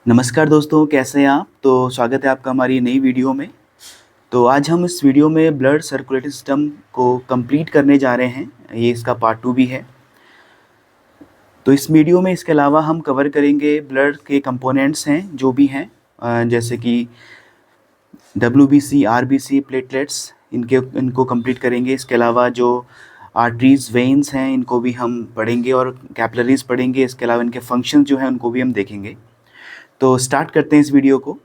नमस्कार दोस्तों, कैसे हैं आप? तो स्वागत है आपका हमारी नई वीडियो में। तो आज हम इस वीडियो में ब्लड सर्कुलेटरी सिस्टम को कंप्लीट करने जा रहे हैं। ये इसका पार्ट 2 भी है। तो इस वीडियो में इसके अलावा हम कवर करेंगे ब्लड के कंपोनेंट्स हैं जो भी हैं, जैसे कि डब्ल्यूबीसी, आरबीसी, प्लेटलेट्स, इनको कंप्लीट करेंगे। इसके अलावा जो आर्टरीज, वेन्स हैं, इनको भी हम पढ़ेंगे और कैपिलरीज पढ़ेंगे। इसके अलावा इनके फंक्शन जो हैं उनको भी हम देखेंगे। तो स्टार्ट करते हैं इस वीडियो को।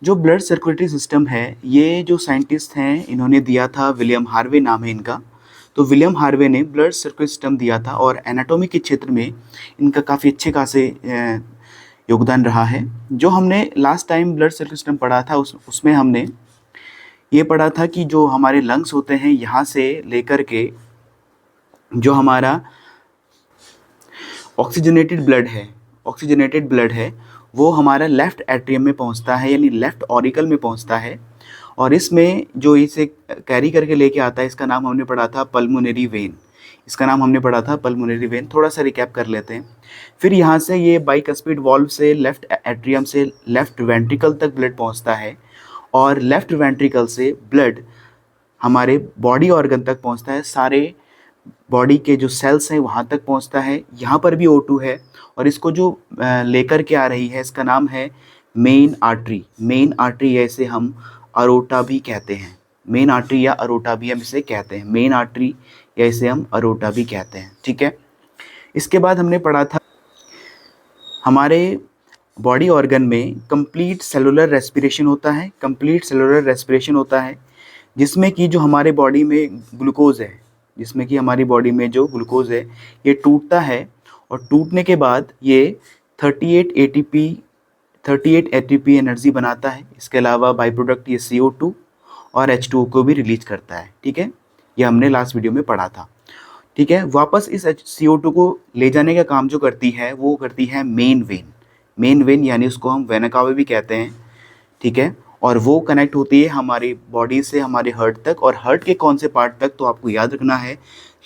जो ब्लड सर्कुलेटरी सिस्टम है, ये जो साइंटिस्ट हैं इन्होंने दिया था, विलियम हार्वे नाम है इनका। तो विलियम हार्वे ने ब्लड सर्कुलेटरी सिस्टम दिया था और एनाटॉमी के क्षेत्र में इनका काफ़ी अच्छे खासे योगदान रहा है। जो हमने last time blood circulatory system पढ़ा था उसमें हमने ये पढ़ा था कि जो हमारे लंग्स होते हैं, यहाँ से लेकर के जो हमारा ऑक्सीजनेटेड ब्लड है वो हमारा लेफ़्ट एट्रियम में पहुंचता है, यानी लेफ़्ट ऑरिकल में पहुंचता है। और इसमें जो इसे कैरी करके लेके आता है, इसका नाम हमने पढ़ा था पल्मोनरी वेन। थोड़ा सा रिकैप कर लेते हैं। फिर यहाँ से ये बाइकस्पिड वाल्व से लेफ़्ट एट्रियम से लेफ़्ट वेंट्रिकल तक ब्लड पहुँचता है और लेफ़्ट वेंट्रिकल से ब्लड हमारे बॉडी ऑर्गन तक पहुँचता है। सारे बॉडी के जो सेल्स हैं वहाँ तक पहुँचता है। यहाँ पर भी O2 है और इसको जो लेकर के आ रही है, इसका नाम है मेन आर्टरी, ऐसे हम अरोटा भी कहते हैं। मेन आर्टरी या अरोटा भी हम इसे कहते हैं। मेन आर्टरी या इसे हम अरोटा भी कहते हैं, ठीक है। इसके बाद हमने पढ़ा था हमारे बॉडी ऑर्गन में कंप्लीट सेलुलर रेस्पिरेशन होता है, जिसमें कि जो हमारे बॉडी में ग्लूकोज है, ये टूटता है और टूटने के बाद ये 38 एटीपी एनर्जी बनाता है। इसके अलावा बाई प्रोडक्ट ये CO2 और H2O को भी रिलीज करता है, ठीक है। ये हमने लास्ट वीडियो में पढ़ा था, ठीक है। वापस इस CO2 को ले जाने का काम जो करती है वो करती है मेन वेन, यानी उसको हम वेना कावा भी कहते हैं, ठीक है। और वो कनेक्ट होती है हमारी बॉडी से हमारे हार्ट तक, और हार्ट के कौन से पार्ट तक, तो आपको याद रखना है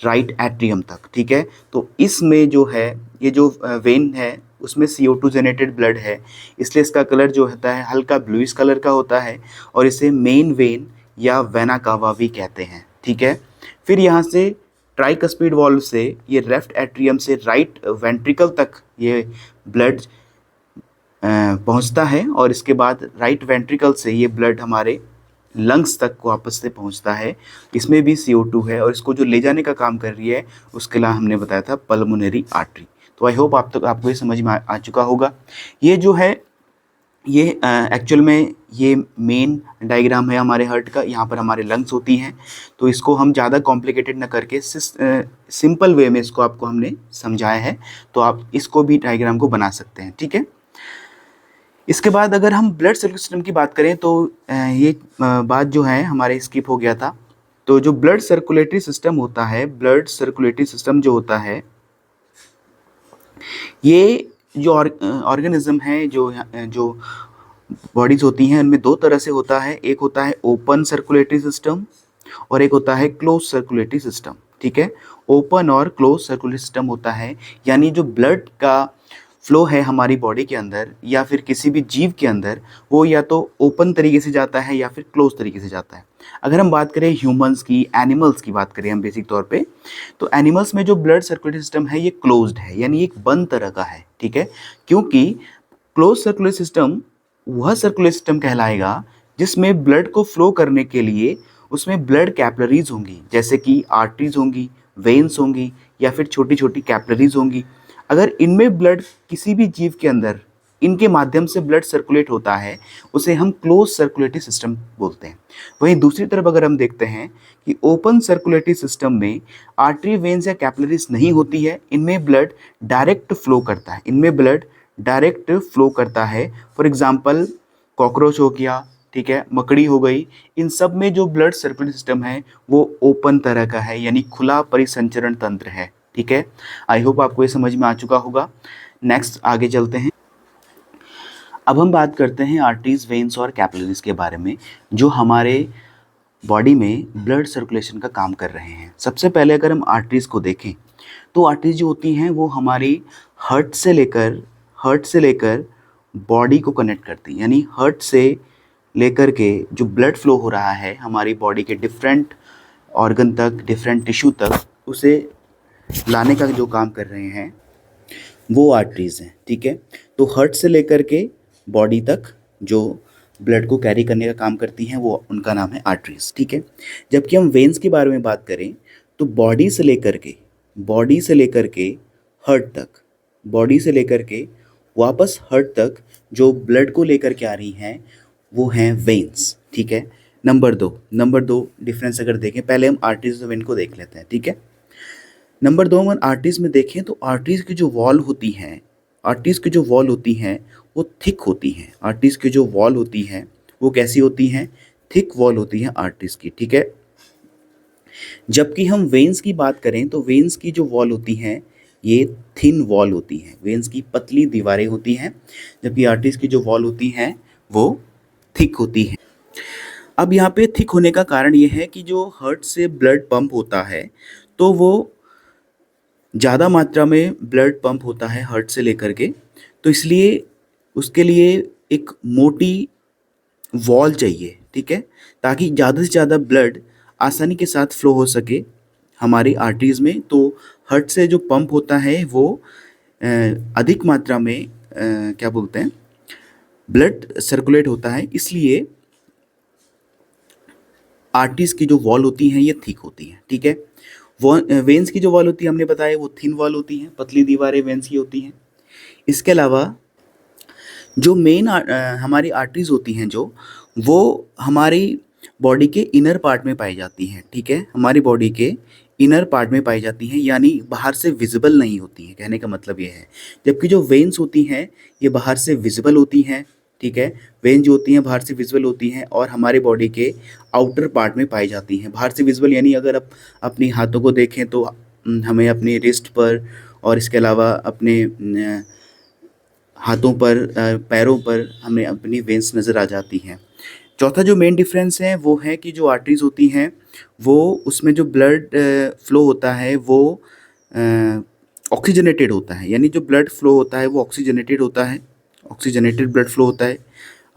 राइट एट्रियम तक, ठीक है। तो इसमें जो है ये जो वेन है उसमें CO2 जनरेटेड ब्लड है, इसलिए इसका कलर जो होता है हल्का ब्लूइश कलर का होता है और इसे मेन वेन या वेना कावा भी कहते हैं, ठीक है। फिर यहाँ से ट्राइकस्पिड वाल्व से ये लेफ्ट एट्रियम से राइट वेंट्रिकल तक ये ब्लड पहुंचता है और इसके बाद राइट वेंट्रिकल से ये ब्लड हमारे लंग्स तक वापस से पहुंचता है। इसमें भी CO2 है और इसको जो ले जाने का काम कर रही है उसके लिए हमने बताया था पल्मोनरी आर्टरी। तो आई होप आपको ये समझ में आ चुका होगा। ये जो है ये एक्चुअल में ये मेन डायग्राम है हमारे हार्ट का। यहाँ पर हमारे लंग्स होती हैं, तो इसको हम ज़्यादा कॉम्प्लिकेटेड ना करके सिंपल वे में इसको आपको हमने समझाया है, तो आप इसको भी डायग्राम को बना सकते हैं, ठीक है। इसके बाद अगर हम ब्लड सर्कुलेटरी सिस्टम की बात करें तो ये बात जो है हमारे स्किप हो गया था। तो जो ब्लड सर्कुलेटरी सिस्टम जो होता है, ये जो ऑर्गेनिज्म है, जो बॉडीज होती हैं, उनमें दो तरह से होता है। एक होता है ओपन सर्कुलेटरी सिस्टम और एक होता है क्लोज सर्कुलेटरी सिस्टम, ठीक है। ओपन और क्लोज सर्कुलेटरी सिस्टम होता है, यानी जो ब्लड का फ्लो है हमारी बॉडी के अंदर या फिर किसी भी जीव के अंदर, वो या तो ओपन तरीके से जाता है या फिर क्लोज तरीके से जाता है। अगर हम बात करें ह्यूमंस की, एनिमल्स की बात करें हम बेसिक तौर पे, तो एनिमल्स में जो ब्लड सर्कुलेटरी सिस्टम है ये क्लोज्ड है, यानी एक बंद तरह का है, ठीक है। क्योंकि क्लोज सर्कुलेटरी सिस्टम वह सर्कुलेटरी सिस्टम कहलाएगा जिसमें ब्लड को फ्लो करने के लिए उसमें ब्लड कैपिलरीज होंगी, जैसे कि आर्टरीज होंगी, वेन्स होंगी या फिर छोटी छोटी कैपिलरीज होंगी। अगर इनमें ब्लड किसी भी जीव के अंदर इनके माध्यम से ब्लड सर्कुलेट होता है, उसे हम क्लोज सर्कुलेटरी सिस्टम बोलते हैं। वहीं दूसरी तरफ अगर हम देखते हैं कि ओपन सर्कुलेटरी सिस्टम में आर्टरी, वेन्स या कैपिलरीज नहीं होती है, इनमें ब्लड डायरेक्ट फ्लो करता है। फॉर एग्जाम्पल कॉकरोच हो गया, ठीक है, मकड़ी हो गई, इन सब में जो ब्लड सर्कुलेटरी सिस्टम है वो ओपन तरह का है, यानी खुला परिसंचरण तंत्र है, ठीक है। आई होप आपको ये समझ में आ चुका होगा। नेक्स्ट आगे चलते हैं। अब हम बात करते हैं आर्टरीज, वेन्स और कैपिलरीज के बारे में, जो हमारे बॉडी में ब्लड सर्कुलेशन का काम कर रहे हैं। सबसे पहले अगर हम आर्टरीज को देखें तो आर्टरीज जो होती हैं वो हमारी हार्ट से लेकर बॉडी को कनेक्ट करती हैं, यानी हार्ट से लेकर के जो ब्लड फ्लो हो रहा है हमारी बॉडी के डिफरेंट ऑर्गन तक, डिफरेंट टिश्यू तक, उसे लाने का जो काम कर रहे हैं वो आर्टरीज़ हैं, ठीक है। तो हार्ट से लेकर के बॉडी तक जो ब्लड को कैरी करने का काम करती हैं वो उनका नाम है आर्टरीज़, ठीक है। जबकि हम वेन्स के बारे में बात करें तो बॉडी से लेकर के हार्ट तक, बॉडी से लेकर के वापस हार्ट तक जो ब्लड को लेकर के आ रही हैं वो हैं वेन्स, ठीक है। नंबर दो डिफरेंस अगर देखें, पहले हम आर्टरीज और वेन को देख लेते हैं, ठीक है। नंबर 2 हम आर्टरीज में देखें तो आर्टरीज की जो वॉल होती हैं, वो थिक होती हैं। आर्टरीज की जो वॉल होती हैं वो कैसी होती हैं? थिक वॉल होती हैं आर्टरीज की, ठीक है। जबकि हम वेन्स की बात करें तो वेन्स की जो वॉल होती हैं ये थिन वॉल होती हैं, वेन्स की पतली दीवारें होती हैं, जबकि आर्टरीज की जो वॉल होती हैं वो थिक होती हैं। अब यहाँ पे थिक होने का कारण ये है कि जो हार्ट से ब्लड पंप होता है तो वो ज़्यादा मात्रा में ब्लड पंप होता है हार्ट से लेकर के, तो इसलिए उसके लिए एक मोटी वॉल चाहिए, ठीक है, ताकि ज़्यादा से ज़्यादा ब्लड आसानी के साथ फ्लो हो सके हमारी आर्टरीज़ में। तो हार्ट से जो पंप होता है वो अधिक मात्रा में क्या बोलते हैं, ब्लड सर्कुलेट होता है, इसलिए आर्टरीज़ की जो वॉल होती हैं ये थिक होती हैं, ठीक है। वेन्स की जो वॉल होती है हमने बताया वो थिन वॉल होती हैं, पतली दीवारें वेन्स की होती हैं। इसके अलावा जो हमारी आर्टरीज होती हैं जो वो हमारी बॉडी के इनर पार्ट में पाई जाती हैं, ठीक है, हमारी बॉडी के इनर पार्ट में पाई जाती हैं, यानी बाहर से विजिबल नहीं होती हैं, कहने का मतलब ये है। जबकि जो वेन्स होती हैं ये बाहर से विजिबल होती हैं, ठीक है। वेन जो होती हैं बाहर से विजिबल होती हैं और हमारे बॉडी के आउटर पार्ट में पाई जाती हैं। बाहर से विजिबल यानी अगर आप अपनी हाथों को देखें तो हमें अपनी रिस्ट पर और इसके अलावा अपने हाथों पर, पैरों पर हमें अपनी वेन्स नज़र आ जाती हैं। चौथा जो मेन डिफरेंस है वो है कि जो आर्टरीज होती हैं वो उसमें जो ब्लड फ्लो होता है वो ऑक्सीजनेटेड होता है, यानी जो ब्लड फ्लो होता है वो ऑक्सीजनेटेड होता है, ऑक्सीजनेटेड ब्लड फ्लो होता है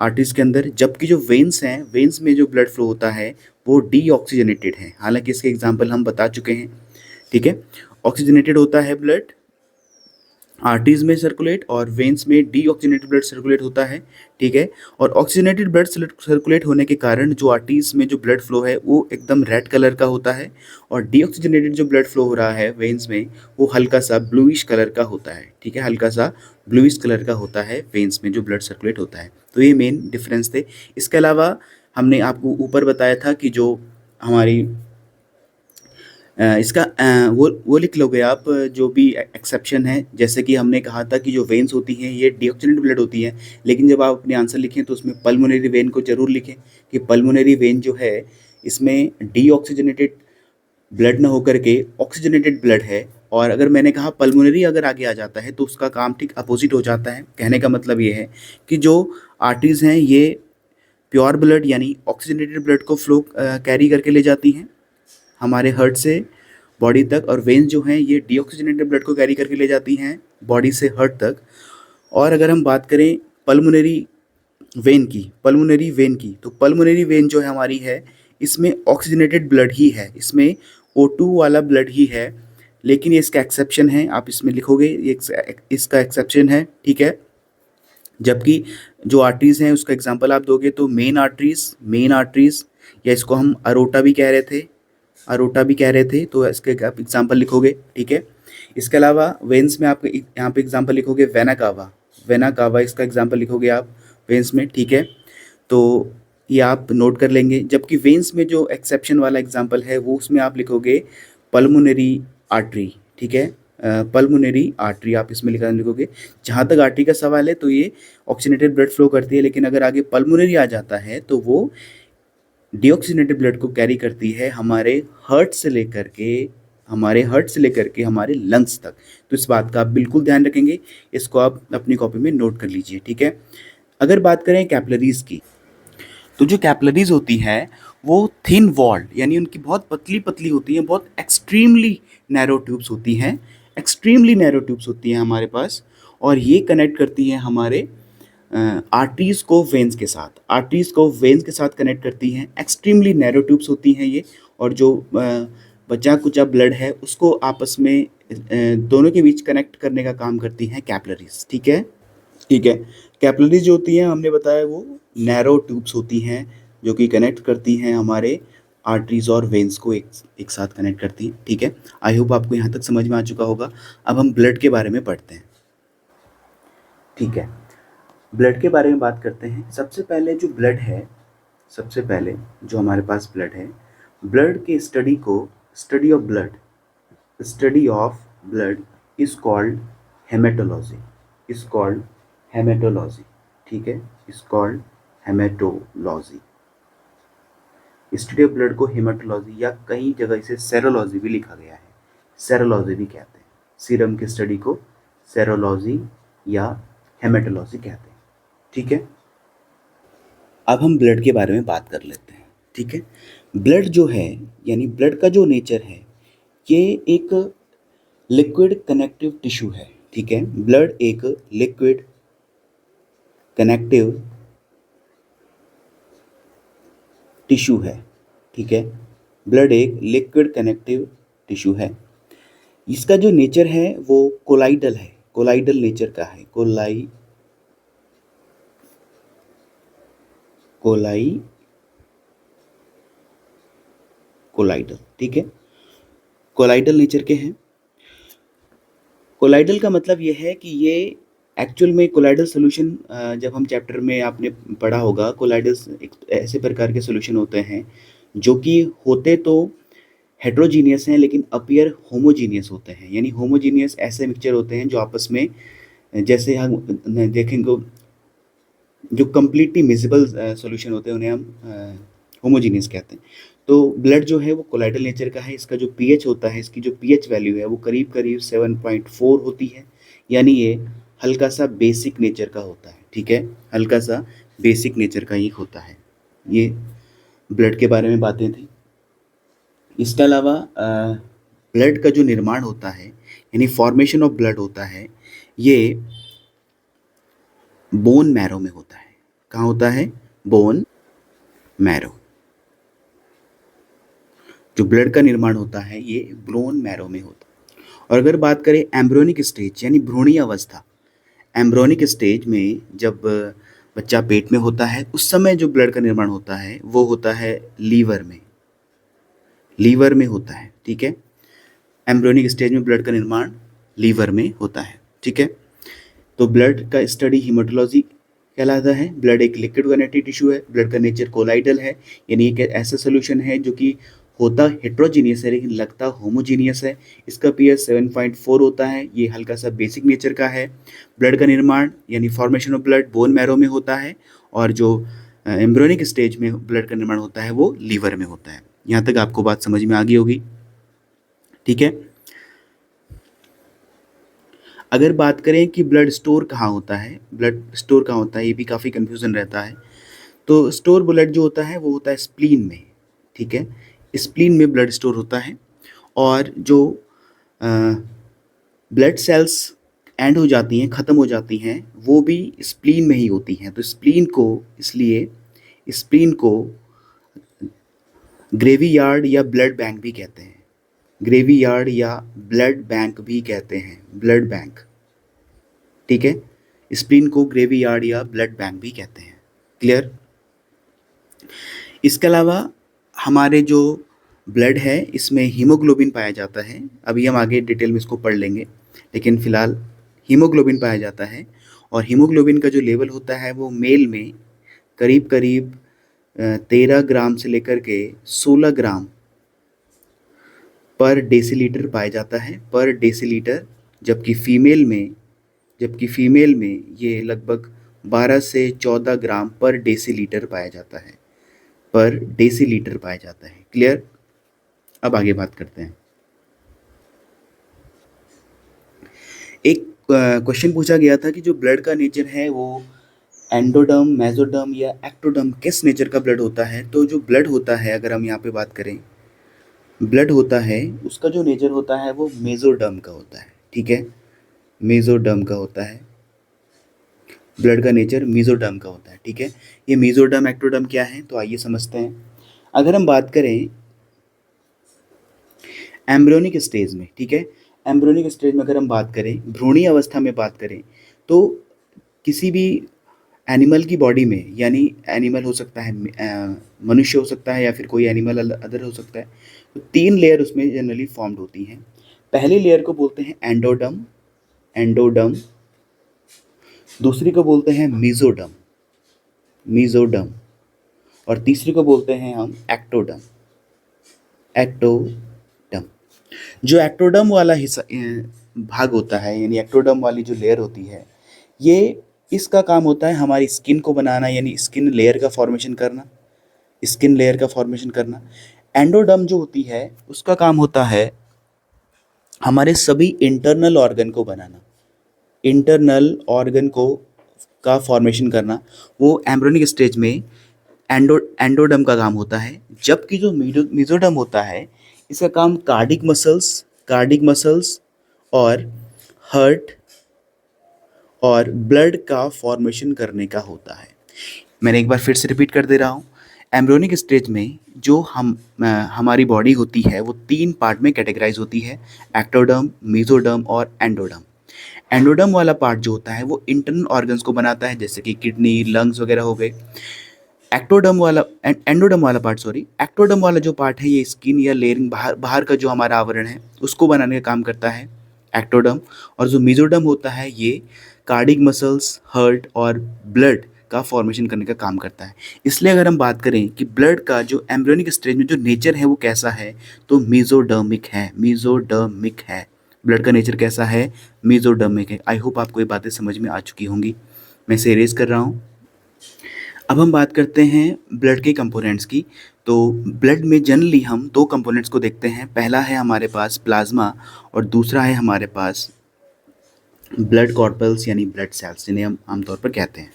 आर्टरीज के अंदर। जबकि जो वेन्स हैं, वेन्स में जो ब्लड फ्लो होता है वो डीऑक्सीजनेटेड है, हालांकि इसके एग्जाम्पल हम बता चुके हैं, ठीक है। ऑक्सीजनेटेड होता है ब्लड आर्टरीज में सर्कुलेट और वेन्स में डीऑक्सीजनेटेड ब्लड सर्कुलेट होता है, ठीक है। और ऑक्सीजनेटेड ब्लड सर्कुलेट होने के कारण जो आर्टरीज में जो ब्लड फ्लो है वो एकदम रेड कलर का होता है और डीऑक्सीजनेटेड जो ब्लड फ्लो हो रहा है वेन्स में वो हल्का सा ब्लूइश कलर का होता है, ठीक है, हल्का सा ब्लूइश कलर का होता है वेन्स में जो ब्लड सर्कुलेट होता है। तो ये मेन डिफरेंस थे। इसके अलावा हमने आपको ऊपर बताया था कि जो हमारी इसका वो लिख लोगे आप, जो भी एक्सेप्शन है, जैसे कि हमने कहा था कि जो वेन्स होती हैं ये डीऑक्सीजनेटेड ब्लड होती है, लेकिन जब आप अपने आंसर लिखें तो उसमें पल्मोनरी वेन को जरूर लिखें कि पल्मोनरी वेन जो है इसमें डीऑक्सीजनेटेड ब्लड न होकर के ऑक्सीजनेटेड ब्लड है। और अगर मैंने कहा पल्मोनरी अगर आगे आ जाता है तो उसका काम ठीक अपोजिट हो जाता है। कहने का मतलब ये है कि जो आर्टरीज हैं ये प्योर ब्लड यानी ऑक्सीजनेटेड ब्लड को फ्लो कैरी करके ले जाती हैं हमारे हार्ट से बॉडी तक, और वेन्स जो हैं ये डीऑक्सीजनेटेड ब्लड को कैरी करके ले जाती हैं बॉडी से हार्ट तक। और अगर हम बात करें पल्मोनरी वेन की तो पल्मोनरी वेन जो है हमारी है इसमें ऑक्सीजनेटेड ब्लड ही है, इसमें O2 वाला ब्लड ही है, लेकिन ये इसका एक्सेप्शन है, आप इसमें लिखोगे ये इसका एक्सेप्शन है, ठीक है। जबकि जो आर्टरीज हैं उसका एग्जांपल आप दोगे तो मेन आर्टरीज या इसको हम अरोटा भी कह रहे थे, तो इसके आप एग्जांपल लिखोगे, ठीक है। इसके अलावा वेन्स में आप यहाँ पे एग्जांपल लिखोगे वेना कावा इसका एग्जांपल लिखोगे आप वेन्स में, ठीक है। तो ये आप नोट कर लेंगे। जबकि वेन्स में जो एक्सेप्शन वाला एग्जांपल है वो उसमें आप लिखोगे पल्मोनरी आर्टरी, ठीक है, पल्मोनरी आर्टरी आप इसमें लिखोगे। जहाँ तक आर्टरी का सवाल है तो ये ऑक्सीजनेटेड ब्लड फ्लो करती है, लेकिन अगर आगे पल्मोनरी आ जाता है तो वो डीऑक्सीजनेटेड ब्लड को कैरी करती है हमारे हार्ट से लेकर के हमारे लंग्स तक। तो इस बात का आप बिल्कुल ध्यान रखेंगे, इसको आप अपनी कॉपी में नोट कर लीजिए, ठीक है। अगर बात करें कैपिलरीज की तो जो कैपिलरीज होती है वो थिन वॉल्ड यानी उनकी बहुत पतली पतली होती हैं, बहुत एक्सट्रीमली नैरो ट्यूब्स होती हैं हमारे पास, और ये कनेक्ट करती हैं हमारे आर्टरीज को वेन्स के साथ, आर्टरीज को वेन्स के साथ कनेक्ट करती हैं। एक्सट्रीमली नैरो ट्यूब्स होती हैं ये, और जो बचा कुचा ब्लड है उसको आपस में दोनों के बीच कनेक्ट करने का काम करती हैं कैपिलरीज। ठीक है, ठीक है। कैपिलरीज जो होती हैं हमने बताया वो नैरो ट्यूब्स होती हैं जो कि कनेक्ट करती हैं हमारे आर्टरीज और वेन्स को एक साथ कनेक्ट करती हैं। ठीक है, आई होप आपको यहाँ तक समझ में आ चुका होगा। अब हम ब्लड के बारे में पढ़ते हैं। ठीक है, ब्लड के बारे में बात करते हैं। सबसे पहले जो ब्लड है, सबसे पहले जो हमारे पास ब्लड है, ब्लड के स्टडी को, study of blood, study of blood is called haematology, is called haematology. ठीक है, is called haematology. Study of blood को हेमेटोलॉजी या कई जगह इसे सेरोलॉजी भी लिखा गया है, सेरोलॉजी भी कहते हैं। सीरम की स्टडी को सेरोलॉजी या हेमेटोलॉजी कहते हैं। ठीक है, अब हम ब्लड के बारे में बात कर लेते हैं। ठीक है, ब्लड जो है, यानी ब्लड का जो नेचर है, ये एक लिक्विड कनेक्टिव टिश्यू है। ठीक है, ब्लड एक लिक्विड कनेक्टिव टिश्यू है। ठीक है, ब्लड एक लिक्विड कनेक्टिव टिश्यू है। इसका जो नेचर है वो कोलाइडल है, कोलाइडल नेचर का है, कोलाइडल। ठीक है, कोलाइडल नेचर के हैं। कोलाइडल का मतलब ये है कि ये एक्चुअल में कोलाइडल सोल्यूशन, जब हम चैप्टर में आपने पढ़ा होगा, कोलाइडल्स एक ऐसे प्रकार के सोल्यूशन होते हैं जो कि होते तो हेट्रोजीनियस हैं लेकिन अपीयर होमोजीनियस होते हैं। यानी होमोजीनियस ऐसे मिक्सचर होते हैं जो आपस में, जैसे हम देखेंगे, जो कम्प्लीटली मिसिबल सॉल्यूशन होते हैं उन्हें हम होमोजीनियस कहते हैं। तो ब्लड जो है वो कोलाइडल नेचर का है। इसका जो पीएच होता है, इसकी जो पीएच वैल्यू है वो करीब करीब 7.4 होती है। यानी ये हल्का सा बेसिक नेचर का होता है। ठीक है, हल्का सा बेसिक नेचर का ये होता है। ये ब्लड के बारे में बातें थी। इसके अलावा ब्लड का जो निर्माण होता है, यानी फॉर्मेशन ऑफ ब्लड होता है, ये बोन मैरो में होता है। कहाँ होता है? Bone marrow. जो ब्लड का निर्माण होता है ये बोन मैरो में होता है। और अगर बात करें एम्ब्रियोनिक स्टेज, यानी भ्रूणीय अवस्था, एम्ब्रियोनिक स्टेज में जब बच्चा पेट में होता है उस समय जो ब्लड का निर्माण होता है वो होता है लीवर में, लीवर में होता है। ठीक है, एम्ब्रियोनिक स्टेज में ब्लड का निर्माण लीवर में होता है। ठीक है, तो ब्लड का स्टडी हीमेटोलॉजी कहलाता है। ब्लड एक लिक्विड कनेक्टिव टिश्यू है। ब्लड का नेचर कोलाइडल है, यानी एक ऐसा सोल्यूशन है जो कि होता हेट्रोजीनियस है लेकिन लगता होमोजीनियस है। इसका पीएच 7.4 होता है। ये हल्का सा बेसिक नेचर का है। ब्लड का निर्माण यानी formation of blood bone marrow में होता है, और जो एम्ब्रियोनिक स्टेज में ब्लड का निर्माण होता है वो लीवर में होता है। यहाँ तक आपको बात समझ में आ गई होगी। ठीक है, अगर बात करें कि ब्लड स्टोर कहाँ होता है, ब्लड स्टोर कहाँ होता है, ये भी काफ़ी कन्फ्यूज़न रहता है। तो स्टोर ब्लड जो होता है वो होता है स्प्लीन में। ठीक है, स्प्लीन में ब्लड स्टोर होता है। और जो ब्लड सेल्स एंड हो जाती हैं, ख़त्म हो जाती हैं, वो भी स्प्लीन में ही होती हैं। तो स्प्लीन को, इसलिए स्प्लीन को ग्रेवी यार्ड या ब्लड बैंक भी कहते हैं। ग्रेवी यार्ड या ब्लड बैंक भी कहते हैं, ब्लड बैंक। ठीक है, स्प्लीन को ग्रेवी यार्ड या ब्लड बैंक भी कहते हैं। क्लियर? इसके अलावा हमारे जो ब्लड है इसमें हीमोग्लोबिन पाया जाता है। अभी हम आगे डिटेल में इसको पढ़ लेंगे, लेकिन फिलहाल हीमोग्लोबिन पाया जाता है। और हीमोग्लोबिन का जो लेवल होता है वो मेल में करीब करीब 13 ग्राम से लेकर के 16 ग्राम पर डेसीलीटर पाया जाता है, पर डेसीलीटर। जबकि फीमेल में ये लगभग 12 से 14 ग्राम पर डेसीलीटर पाया जाता है, पर डेसीलीटर पाया जाता है। क्लियर? अब आगे बात करते हैं। एक क्वेश्चन पूछा गया था कि जो ब्लड का नेचर है वो एंडोडर्म, मेसोडर्म या एक्टोडर्म, किस नेचर का ब्लड होता है? तो जो ब्लड होता है, अगर हम यहाँ पे बात करें, ब्लड होता है उसका जो नेचर होता है वो मेसोडर्म का होता है। ठीक है, मेसोडर्म का होता है। ब्लड का नेचर मीजोडर्म का होता है, ठीक है। ये मीजोडर्म एक्टोडर्म क्या है, तो आइए समझते हैं। अगर हम बात करें एम्ब्रियोनिक स्टेज में, ठीक है, एम्ब्रियोनिक स्टेज में अगर हम बात करें, भ्रूणीय अवस्था में बात करें, तो किसी भी एनिमल की बॉडी में, यानी एनिमल हो सकता है मनुष्य हो सकता है या फिर कोई एनिमल अदर हो सकता है, तो 3 लेयर उसमें जनरली फॉर्म्ड होती हैं। पहली लेयर को बोलते हैं एंडोडर्म, एंडोडर्म। दूसरी को बोलते हैं मीजोडर्म, मीजोडर्म। और तीसरी को बोलते हैं हम एक्टोडर्म, एक्टोडर्म। जो एक्टोडर्म वाला हिस्सा भाग होता है, यानी एक्टोडर्म वाली जो लेयर होती है, ये इसका काम होता है हमारी स्किन को बनाना, यानी स्किन लेयर का फॉर्मेशन करना, स्किन लेयर का फॉर्मेशन करना। एंडोडर्म जो होती है उसका काम होता है हमारे सभी इंटरनल ऑर्गन को बनाना, इंटरनल ऑर्गन को का फॉर्मेशन करना। वो एम्ब्रियोनिक स्टेज में एंडोडर्म का काम होता है। जबकि जो मीजोडर्म होता है, इसका काम कार्डिक मसल्स और हार्ट और ब्लड का फॉर्मेशन करने का होता है। मैंने एक बार फिर से रिपीट कर दे रहा हूँ। एम्ब्रियोनिक स्टेज में जो हमारी बॉडी होती है वो 3 पार्ट में कैटेगराइज होती है, एक्टोडर्म, मीजोडर्म और एंडोडर्म। एंडोडर्म वाला पार्ट जो होता है वो इंटरनल ऑर्गन्स को बनाता है, जैसे कि किडनी, लंग्स वगैरह हो गए। एंडोडर्म वाला पार्ट, सॉरी, एक्टोडर्म वाला जो पार्ट है, ये स्किन या लेयरिंग, बाहर बाहर का जो हमारा आवरण है उसको बनाने का काम करता है, एक्टोडर्म। और जो मीजोडर्म होता है, ये कार्डिक मसल्स, हार्ट और ब्लड का फॉर्मेशन करने का काम करता है। इसलिए अगर हम बात करें कि ब्लड का जो एम्ब्रियोनिक स्टेज में जो नेचर है वो कैसा है, तो मीजोडर्मिक है, मीजोडर्मिक है। ब्लड का नेचर कैसा है, मीजोडर्मिक है। आई होप आपको ये बातें समझ में आ चुकी होंगी। मैं इसे इरेज कर रहा हूँ। अब हम बात करते हैं ब्लड के कंपोनेंट्स की। तो ब्लड में जनरली हम 2 कंपोनेंट्स को देखते हैं। पहला है हमारे पास प्लाज्मा और दूसरा है हमारे पास ब्लड कॉर्पल्स, यानी ब्लड सेल्स, जिन्हें हम आमतौर पर कहते हैं।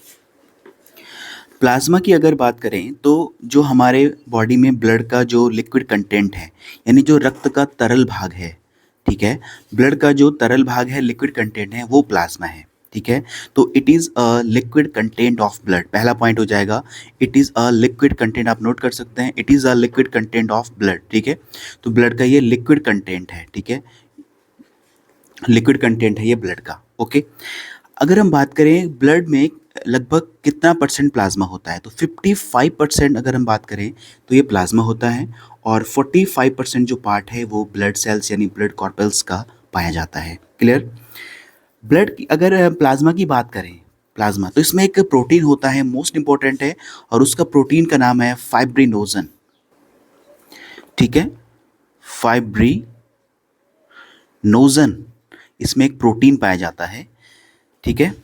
प्लाज्मा की अगर बात करें तो जो हमारे बॉडी में ब्लड का जो लिक्विड कंटेंट है, यानी जो रक्त का तरल भाग है, ठीक है, ब्लड का जो तरल भाग है, लिक्विड कंटेंट है, वो प्लाज्मा है, ठीक है। तो it is a liquid content of blood, पहला पॉइंट हो जाएगा, it is a liquid content. आप नोट कर सकते हैं, it is a liquid content of blood, ठीक है। तो ब्लड का ये लिक्विड कंटेंट है, ठीक है, लिक्विड कंटेंट है ये ब्लड का, ओके। अगर हम बात करें ब्लड में लगभग कितना परसेंट प्लाज्मा होता है, तो 55% अगर हम बात करें तो ये प्लाज्मा होता है, और 45% जो पार्ट है वो ब्लड सेल्स यानी ब्लड कॉर्पल्स का पाया जाता है। क्लियर। ब्लड की अगर प्लाज्मा की बात करें, प्लाज्मा, तो इसमें एक प्रोटीन होता है, मोस्ट इंपॉर्टेंट है, और उसका प्रोटीन का नाम है फाइब्रिनोजन, ठीक है, फाइब्रिनोजन। इसमें एक प्रोटीन पाया जाता है, ठीक है।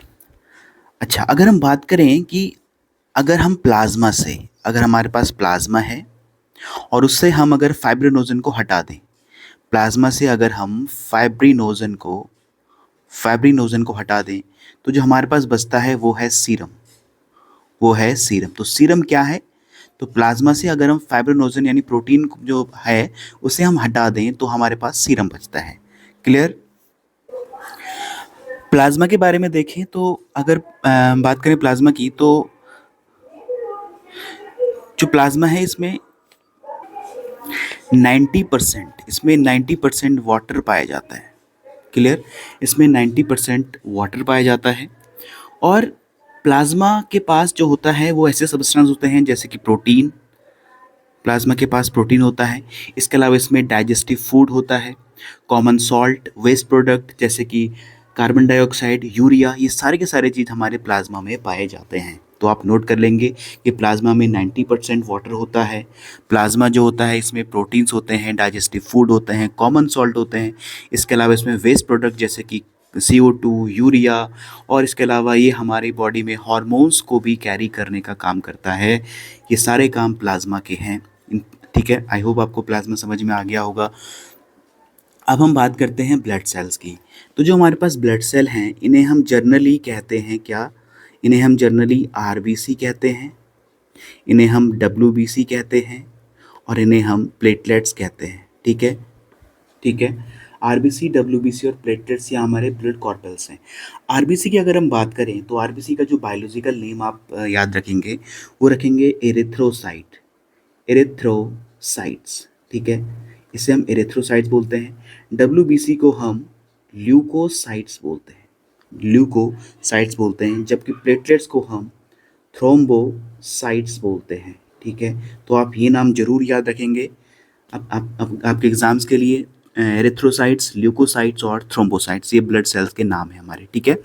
अच्छा, अगर हम बात करें कि अगर हम प्लाज्मा से, अगर हमारे पास प्लाज्मा है और उससे हम अगर फाइब्रिनोजन को हटा दें, प्लाज्मा से अगर हम फाइब्रिनोजन को हटा दें, तो जो हमारे पास बचता है वो है सीरम, वो है सीरम। तो सीरम क्या है, तो प्लाज्मा से अगर हम फाइब्रिनोजन यानी प्रोटीन जो है उसे हम हटा दें तो हमारे पास सीरम बचता है। क्लियर। प्लाज्मा के बारे में देखें तो अगर बात करें प्लाज्मा की, तो जो प्लाज्मा है इसमें 90%, इसमें 90% वाटर पाया जाता है। क्लियर। इसमें 90% वाटर पाया जाता है। और प्लाज्मा के पास जो होता है वो ऐसे सब्सटेंस होते हैं जैसे कि प्रोटीन, प्लाज्मा के पास प्रोटीन होता है। इसके अलावा इसमें डाइजेस्टिव फूड होता है, कॉमन सॉल्ट, वेस्ट प्रोडक्ट जैसे कि कार्बन डाइऑक्साइड, यूरिया, ये सारे के सारे चीज़ हमारे प्लाज्मा में पाए जाते हैं। तो आप नोट कर लेंगे कि प्लाज्मा में 90% वाटर होता है। प्लाज्मा जो होता है इसमें प्रोटीन्स होते हैं, डाइजेस्टिव फूड होते हैं, कॉमन सॉल्ट होते हैं। इसके अलावा इसमें वेस्ट प्रोडक्ट जैसे कि CO2, यूरिया, और इसके अलावा ये हमारी बॉडी में हार्मोन्स को भी कैरी करने का काम करता है। ये सारे काम प्लाज्मा के हैं, ठीक है। आई होप आपको प्लाज्मा समझ में आ गया होगा। अब हम बात करते हैं ब्लड सेल्स की। तो जो हमारे पास ब्लड सेल हैं इन्हें हम जर्नली कहते हैं क्या, इन्हें हम जर्नली RBC कहते हैं, इन्हें हम WBC कहते हैं, और इन्हें हम प्लेटलेट्स कहते हैं, ठीक है, ठीक है। आरबीसी, डब्ल्यूबीसी और प्लेटलेट्स ये हमारे ब्लड कॉर्पल्स हैं। आरबीसी की अगर हम बात करें तो आरबीसी का जो बायोलॉजिकल नेम आप याद रखेंगे, वो रखेंगे एरिथ्रोसाइट, एरिथ्रोसाइट्स, ठीक है, इसे हम एरिथ्रोसाइट्स बोलते हैं। डब्ल्यूबीसी को हम ल्यूकोसाइट्स बोलते हैं, ल्यूकोसाइट्स बोलते हैं, जबकि प्लेटलेट्स को हम थ्रोम्बोसाइट्स बोलते हैं, ठीक है। तो आप ये नाम जरूर याद रखेंगे अब आपके एग्जाम्स के लिए। एरिथ्रोसाइट्स, ल्यूकोसाइट्स और थ्रोम्बोसाइट्स ये ब्लड सेल्स के नाम हैं हमारे, ठीक है।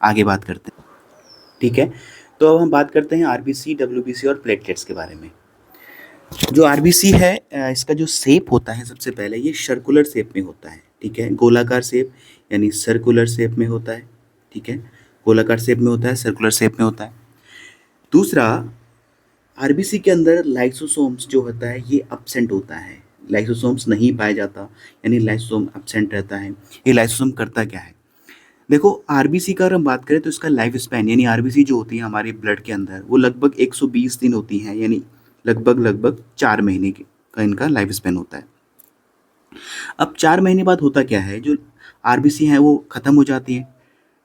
आगे बात करते हैं, ठीक है। तो अब हम बात करते हैं आरबीसी, डब्ल्यूबीसी और प्लेटलेट्स के बारे में। जो आरबीसी है, इसका जो शेप होता है, सबसे पहले ये सर्कुलर शेप में होता है, ठीक है, गोलाकार शेप यानी सर्कुलर शेप में होता है, ठीक है, गोलाकार शेप में होता है, सर्कुलर शेप में होता है। दूसरा, आरबीसी के अंदर लाइसोसोम्स जो होता है ये एब्सेंट होता है, लाइसोसोम्स नहीं पाया जाता, यानी लाइसोसोम एब्सेंट रहता है। ये लाइसोसोम करता क्या है? देखो, आरबीसी का अगर हम बात करें तो इसका लाइफ स्पैन, यानी आरबीसी जो होती है हमारे ब्लड के अंदर, वो लगभग 120 दिन होती है, यानी लगभग 4 महीने का इनका लाइफ स्पैन होता है। अब 4 महीने बाद होता क्या है, जो आरबीसी हैं वो ख़त्म हो जाती हैं,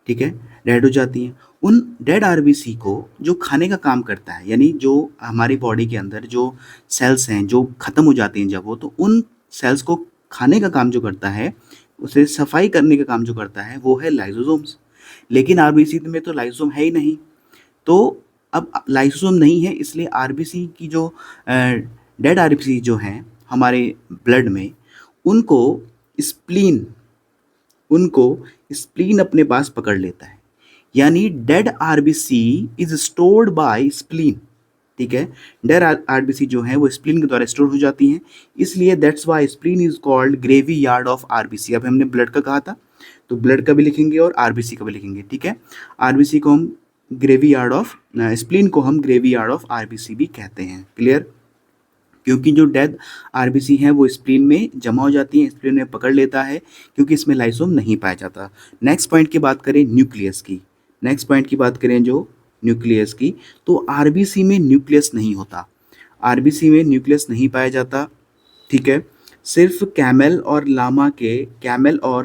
ठीक है, डेड हो जाती हैं। उन डेड आरबीसी को जो खाने का काम करता है, यानी जो हमारी बॉडी के अंदर जो सेल्स हैं जो ख़त्म हो जाती हैं जब वो, तो उन सेल्स को खाने का काम जो करता है, उसे सफाई करने का काम जो करता है, वो है लाइसोसोम्स। लेकिन आरबीसी में तो लाइसोसोम है ही नहीं। तो अब लाइसोसोम नहीं है, इसलिए आरबीसी की जो डेड आरबीसी जो हैं हमारे ब्लड में, उनको स्प्लीन उनको स्प्लीन अपने पास पकड़ लेता है, यानी dead RBC is stored bye spleen, ठीक है। डेड आरबीसी जो है वो स्प्लीन के द्वारा स्टोर हो जाती हैं, इसलिए that's why spleen is called gravy yard of RBC. अब हमने ब्लड का कहा था, तो ब्लड का भी लिखेंगे और आरबीसी का भी लिखेंगे, ठीक है। आरबीसी को हम ग्रेवी यार्ड ऑफ, स्प्लीन को हम ग्रेवी यार्ड ऑफ आरबीसी भी कहते हैं, क्लियर। क्योंकि जो डेड आरबीसी हैं वो स्प्लीन में जमा हो जाती हैं, स्प्लीन में पकड़ लेता है, क्योंकि इसमें लाइसोम नहीं पाया जाता। नेक्स्ट पॉइंट की बात करें न्यूक्लियस की, नेक्स्ट पॉइंट की बात करें जो न्यूक्लियस की, तो आरबीसी में न्यूक्लियस नहीं होता, आरबीसी में न्यूक्लियस नहीं पाया जाता, ठीक है। सिर्फ कैमल और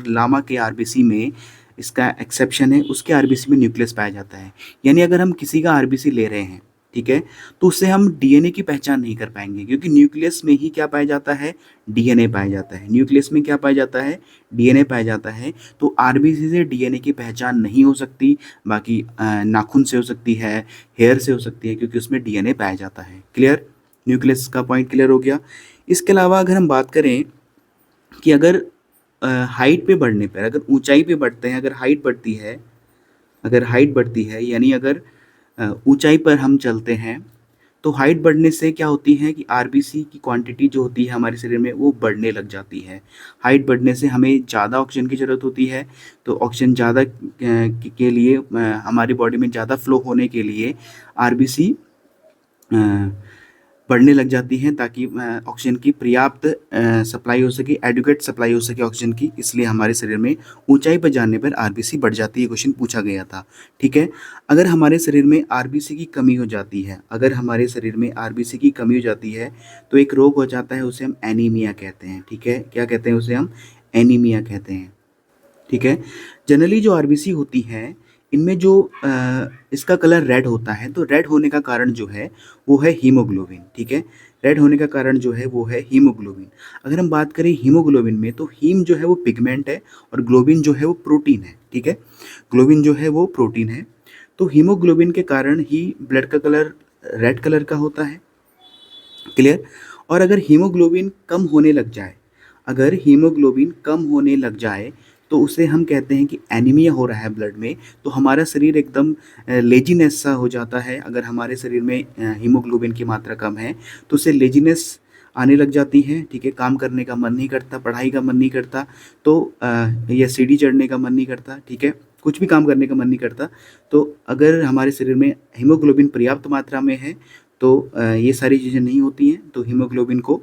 लामा के आरबीसी में इसका एक्सेप्शन है, उसके आरबीसी में न्यूक्लियस पाया जाता है। यानी अगर हम किसी का आरबीसी ले रहे हैं, ठीक है, तो उससे हम डीएनए की पहचान नहीं कर पाएंगे, क्योंकि न्यूक्लियस में ही क्या पाया जाता है, डीएनए पाया जाता है। न्यूक्लियस में क्या पाया जाता है, डीएनए पाया जाता है। तो आरबीसी से डीएनए की पहचान नहीं हो सकती, बाकी नाखून से हो सकती है, हेयर से हो सकती है, क्योंकि उसमें डीएनए पाया जाता है, क्लियर। न्यूक्लियस का पॉइंट क्लियर हो गया। इसके अलावा अगर हम बात करें कि अगर हाइट पे बढ़ने पर, अगर ऊंचाई पे बढ़ते हैं, अगर हाइट बढ़ती है, यानी अगर ऊंचाई पर हम चलते हैं, तो हाइट बढ़ने से क्या होती है कि आरबीसी की क्वांटिटी जो होती है हमारे शरीर में वो बढ़ने लग जाती है। हाइट बढ़ने से हमें ज़्यादा ऑक्सीजन की ज़रूरत होती है, तो ऑक्सीजन ज़्यादा के लिए हमारी बॉडी में ज़्यादा फ्लो होने के लिए आरबीसी बढ़ने लग जाती हैं, ताकि ऑक्सीजन की पर्याप्त सप्लाई हो सके, एडुकेट सप्लाई हो सके ऑक्सीजन की। इसलिए हमारे शरीर में ऊंचाई पर जाने पर आरबीसी बढ़ जाती है, क्वेश्चन पूछा गया था, ठीक है। अगर हमारे शरीर में आरबीसी की कमी हो जाती है, तो एक रोग हो जाता है, उसे हम एनीमिया कहते हैं, ठीक है। क्या कहते हैं उसे हम? एनीमिया कहते हैं, ठीक है। जनरली जो आरबीसी होती हैं, इनमें जो इसका कलर रेड होता है, तो रेड होने का कारण जो है वो है हीमोग्लोबिन, ठीक है। रेड होने का कारण जो है वो है हीमोग्लोबिन। अगर हम बात करें हीमोग्लोबिन में, तो हीम जो है वो पिगमेंट है और ग्लोबिन जो है वो प्रोटीन है, ठीक है। ग्लोबिन जो है वो प्रोटीन है, तो हीमोग्लोबिन के कारण ही ब्लड का कलर रेड कलर का होता है, क्लियर। और अगर हीमोग्लोबिन कम होने लग जाए, तो उसे हम कहते हैं कि एनीमिया हो रहा है ब्लड में, तो हमारा शरीर एकदम लेजीनेस सा हो जाता है। अगर हमारे शरीर में हीमोग्लोबिन की मात्रा कम है, तो उससे लेजीनेस आने लग जाती है, ठीक है। काम करने का मन नहीं करता, पढ़ाई का मन नहीं करता, तो या सीढ़ी चढ़ने का मन नहीं करता, ठीक है, कुछ भी काम करने का मन नहीं करता। तो अगर हमारे शरीर में हीमोग्लोबिन पर्याप्त मात्रा में है, तो ये सारी चीज़ें नहीं होती हैं। तो हीमोग्लोबिन को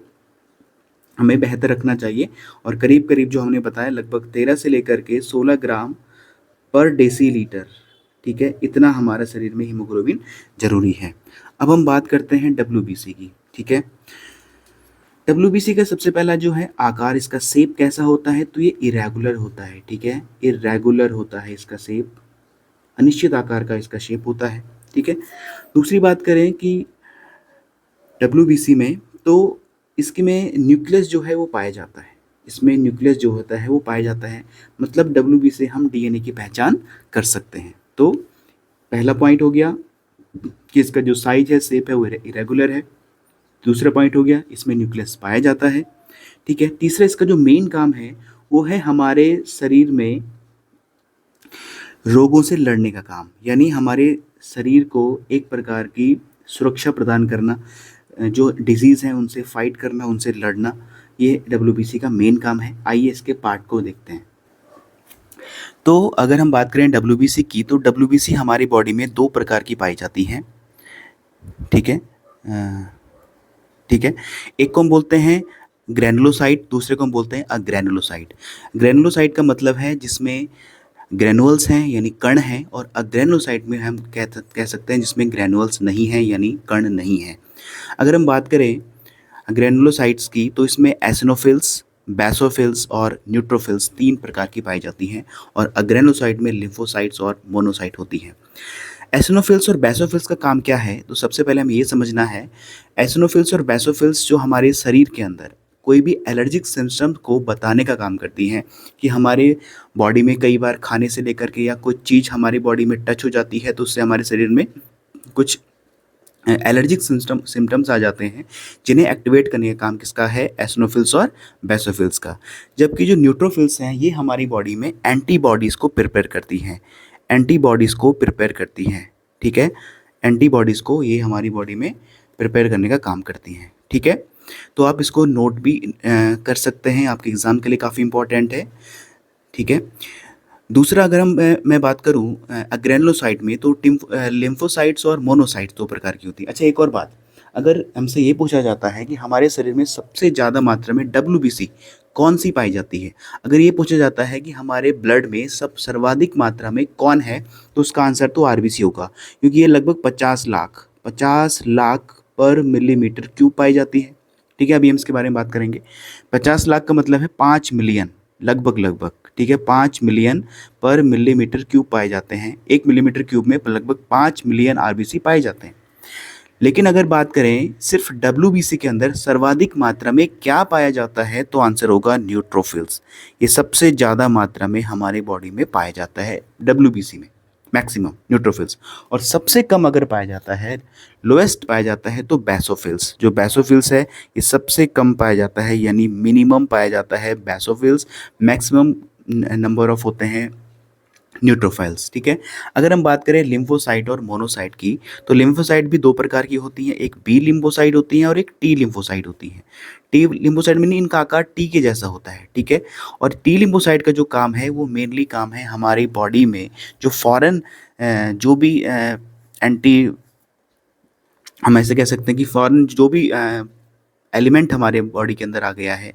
हमें बेहतर रखना चाहिए, और करीब करीब जो हमने बताया लगभग 13 से लेकर के 16 ग्राम पर डेसीलीटर, ठीक है, इतना हमारे शरीर में हीमोग्लोबिन जरूरी है। अब हम बात करते हैं डब्ल्यूबीसी की, ठीक है। डब्ल्यूबीसी का सबसे पहला जो है आकार, इसका शेप कैसा होता है, तो ये इरेगुलर होता है, ठीक है, इरेगुलर होता है इसका शेप, अनिश्चित आकार का इसका शेप होता है, ठीक है। दूसरी बात करें कि डब्ल्यूबीसी में, तो इसके में न्यूक्लियस जो है वो पाया जाता है, इसमें न्यूक्लियस जो होता है वो पाया जाता है, मतलब डब्ल्यूबी से हम डीएनए की पहचान कर सकते हैं। तो पहला पॉइंट हो गया कि इसका जो साइज है, शेप है, वो इरेगुलर है। दूसरा पॉइंट हो गया इसमें न्यूक्लियस पाया जाता है, ठीक है। तीसरा इसका जो मेन काम है वो है हमारे शरीर में रोगों से लड़ने का काम, यानी हमारे शरीर को एक प्रकार की सुरक्षा प्रदान करना, जो डिजीज़ हैं उनसे फाइट करना, उनसे लड़ना, ये डब्ल्यूबीसी का मेन काम है। आइए इसके पार्ट को देखते हैं। तो अगर हम बात करें डब्ल्यूबीसी की, तो डब्ल्यूबीसी हमारी बॉडी में दो प्रकार की पाई जाती हैं, ठीक है। ठीक है, एक को हम बोलते हैं ग्रैनुलोसाइट, दूसरे को हम बोलते हैं अग्रैनुलोसाइट। ग्रैनुलोसाइट का मतलब है जिसमें ग्रैनुअल्स हैं यानी कण हैं, और अग्रैनुलोसाइट में हम कह सकते हैं जिसमें ग्रैनुअल्स नहीं हैं यानी कण नहीं है। अगर हम बात करें ग्रैनुलोसाइट्स की, तो इसमें एसिनोफिल्स, बेसोफिल्स और न्यूट्रोफिल्स तीन प्रकार की पाई जाती हैं, और अग्रैनुलोसाइट में लिम्फोसाइट्स और मोनोसाइट होती हैं। एसिनोफिल्स और बेसोफिल्स का काम क्या है, तो सबसे पहले हमें ये समझना है, एसिनोफिल्स और बेसोफिल्स जो हमारे शरीर के अंदर कोई भी एलर्जिक सिम्टम को बताने का काम करती हैं, कि हमारे बॉडी में कई बार खाने से लेकर के या कोई चीज़ हमारी बॉडी में टच हो जाती है तो उससे हमारे शरीर में कुछ एलर्जिक सिम्टम्स आ जाते हैं, जिन्हें एक्टिवेट करने का काम किसका है, एसिनोफिल्स और बेसोफिल्स का। जबकि जो न्यूट्रोफिल्स हैं ये हमारी बॉडी में एंटीबॉडीज़ को प्रिपेयर करती हैं, एंटीबॉडीज़ को प्रिपेयर करती हैं, ठीक है। एंटीबॉडीज़ को ये हमारी बॉडी में प्रिपेयर करने का काम करती हैं, ठीक है। तो आप इसको नोट भी कर सकते हैं, आपके एग्ज़ाम के लिए काफ़ी इंपॉर्टेंट है, ठीक है। दूसरा अगर मैं बात करूं अग्रेनुलोसाइट में, तो लिम्फोसाइट्स और मोनोसाइट्स दो प्रकार की होती है। अच्छा, एक और बात, अगर हमसे ये पूछा जाता है कि हमारे शरीर में सबसे ज़्यादा मात्रा में डब्ल्यूबीसी कौन सी पाई जाती है, अगर ये पूछा जाता है कि हमारे ब्लड में सर्वाधिक मात्रा में कौन है, तो उसका आंसर तो आरबीसी होगा, क्योंकि ये लगभग 50 लाख पर मिलीमीटर क्यूब पाई जाती है, ठीक है। अभी हम इसके बारे में बात करेंगे। 50 लाख का मतलब है 5 मिलियन, लगभग लगभग, ठीक है, 5 मिलियन पर मिलीमीटर क्यूब पाए जाते हैं। 1 मिलीमीटर क्यूब में लगभग 5 मिलियन आरबीसी पाए जाते हैं। लेकिन अगर बात करें सिर्फ डब्ल्यूबीसी के अंदर सर्वाधिक मात्रा में क्या पाया जाता है, तो आंसर होगा न्यूट्रोफिल्स। ये सबसे ज़्यादा मात्रा में हमारी बॉडी में पाया जाता है डब्ल्यूबीसी में, मैक्सिमम न्यूट्रोफिल्स। और सबसे कम अगर पाया जाता है, लोएस्ट पाया जाता है, तो बेसोफिल्स। जो बेसोफिल्स है ये सबसे कम पाया जाता है, यानी मिनिमम पाया जाता है बेसोफिल्स, मैक्सिमम नंबर ऑफ होते हैं न्यूट्रोफाइल्स, ठीक है। अगर हम बात करें लिम्फोसाइट और मोनोसाइट की, तो लिम्फोसाइट भी दो प्रकार की होती हैं, एक बी लिम्फोसाइट होती हैं और एक टी लिम्फोसाइट होती हैं। टी लिम्फोसाइट में इनका आकार टी के जैसा होता है, ठीक है। और टी लिम्फोसाइट का जो काम है वो मेनली काम है हमारी बॉडी में जो फॉरेन जो भी एंटी, हम ऐसे कह सकते हैं कि फॉरेन जो भी एलिमेंट हमारे बॉडी के अंदर आ गया है,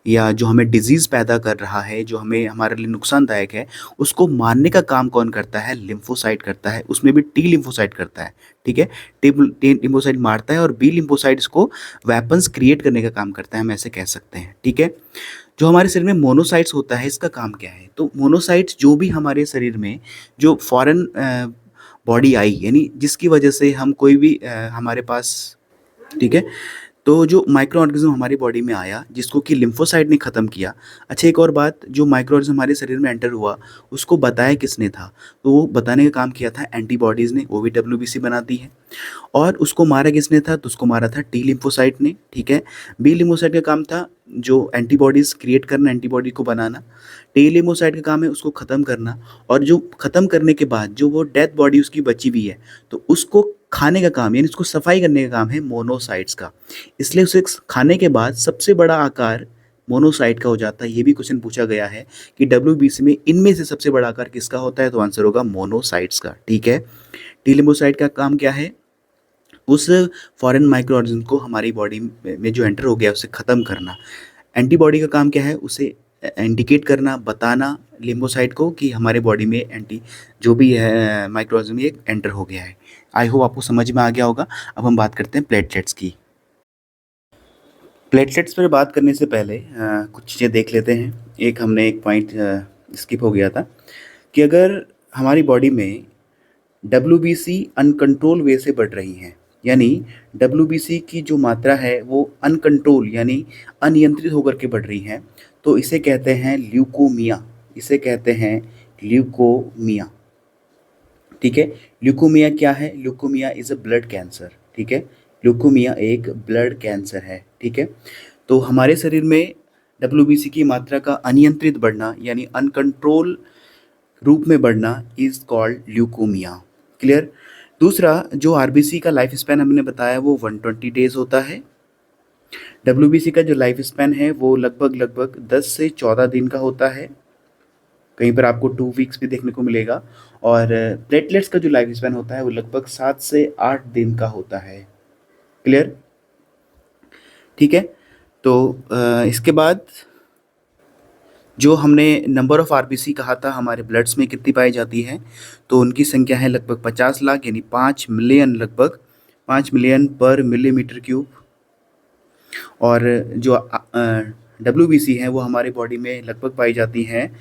या जो हमें डिजीज़ पैदा कर रहा है, जो हमें हमारे लिए नुकसानदायक है, उसको मारने का काम कौन करता है, लिम्फोसाइट करता है। उसमें भी टी लिम्फोसाइट करता है, ठीक है। टी लिम्फोसाइट मारता है और बी लिम्फोसाइट इसको वेपन्स क्रिएट करने का काम करता है, हम ऐसे कह सकते हैं, ठीक है। जो हमारे शरीर में मोनोसाइट्स होता है, इसका काम क्या है, तो मोनोसाइट्स जो भी हमारे शरीर में जो फॉरेन बॉडी आई, यानी जिसकी वजह से हम कोई भी हमारे पास, ठीक है, तो जो माइक्रो ऑर्गेनिज्म हमारी बॉडी में आया जिसको कि लिम्फोसाइट ने ख़त्म किया। अच्छा, एक और बात, जो माइक्रो ऑर्गेनिज्म हमारे शरीर में एंटर हुआ उसको बताया किसने था, तो वो बताने का काम किया था एंटीबॉडीज़ ने, वो भी डब्ल्यूबीसी बनाती है। और उसको मारा किसने था, तो उसको मारा था टी लिम्फोसाइट ने, ठीक है। बी लिम्फोसाइट का काम था जो एंटीबॉडीज़ क्रिएट करना, एंटीबॉडी को बनाना। टी लिम्फोसाइट का काम है उसको ख़त्म करना, और जो ख़त्म करने के बाद जो वो डेथ बॉडी उसकी बची हुई है, तो उसको खाने का काम, यानी उसको सफाई करने का काम है मोनोसाइट्स का। इसलिए उसे खाने के बाद सबसे बड़ा आकार मोनोसाइट का हो जाता है। ये भी क्वेश्चन पूछा गया है कि डब्ल्यूबीसी में इनमें से सबसे बड़ा आकार किसका होता है, तो आंसर होगा मोनोसाइट्स का, ठीक है। टी लिम्फोसाइट का काम क्या है, उस फॉरेन माइक्रो ऑर्गेनिज्म को हमारी बॉडी में जो एंटर हो गया उसे ख़त्म करना। एंटीबॉडी का काम क्या है, उसे इंडिकेट करना, बताना लिम्फोसाइट को कि हमारे बॉडी में एंटी जो भी है माइक्रो ऑर्गेनिज्म ये एंटर हो गया है। आई होप आपको समझ में आ गया होगा। अब हम बात करते हैं प्लेटलेट्स की। प्लेटलेट्स पर बात करने से पहले कुछ चीज़ें देख लेते हैं। हमने एक पॉइंट स्किप हो गया था कि अगर हमारी बॉडी में डब्ल्यूबीसी अनकंट्रोल वे से बढ़ रही है, यानी डब्ल्यूबीसी की जो मात्रा है वो अनकंट्रोल यानी अनियंत्रित होकर के बढ़ रही है, तो इसे कहते हैं ल्यूकोमिया। इसे कहते हैं ल्यूकोमिया। ठीक है, ल्यूकोमिया क्या है? Leukaemia is a blood cancer. ठीक है, ल्यूकोमिया एक ब्लड कैंसर है। ठीक है, तो हमारे शरीर में डब्ल्यूबीसी की मात्रा का अनियंत्रित बढ़ना यानी अनकंट्रोल रूप में बढ़ना इज कॉल्ड ल्यूकोमिया। क्लियर? दूसरा, जो आरबीसी का लाइफ स्पैन हमने बताया वो 120 डेज होता है। डब्ल्यूबीसी का जो लाइफ स्पैन है वो लगभग लगभग 10 से 14 दिन का होता है। कहीं पर आपको 2 वीक्स भी देखने को मिलेगा। और प्लेटलेट्स का जो लाइफ स्पैन होता है वो लगभग 7 से 8 दिन का होता है। क्लियर? ठीक है, तो इसके बाद जो हमने नंबर ऑफ़ आरबीसी कहा था हमारे ब्लड्स में कितनी पाई जाती है, तो उनकी संख्या है लगभग 50 लाख यानी 5 मिलियन, लगभग 5 मिलियन पर मिलीमीटर क्यूब। और जो डब्ल्यूबीसी है वो हमारे बॉडी में लगभग पाई जाती हैं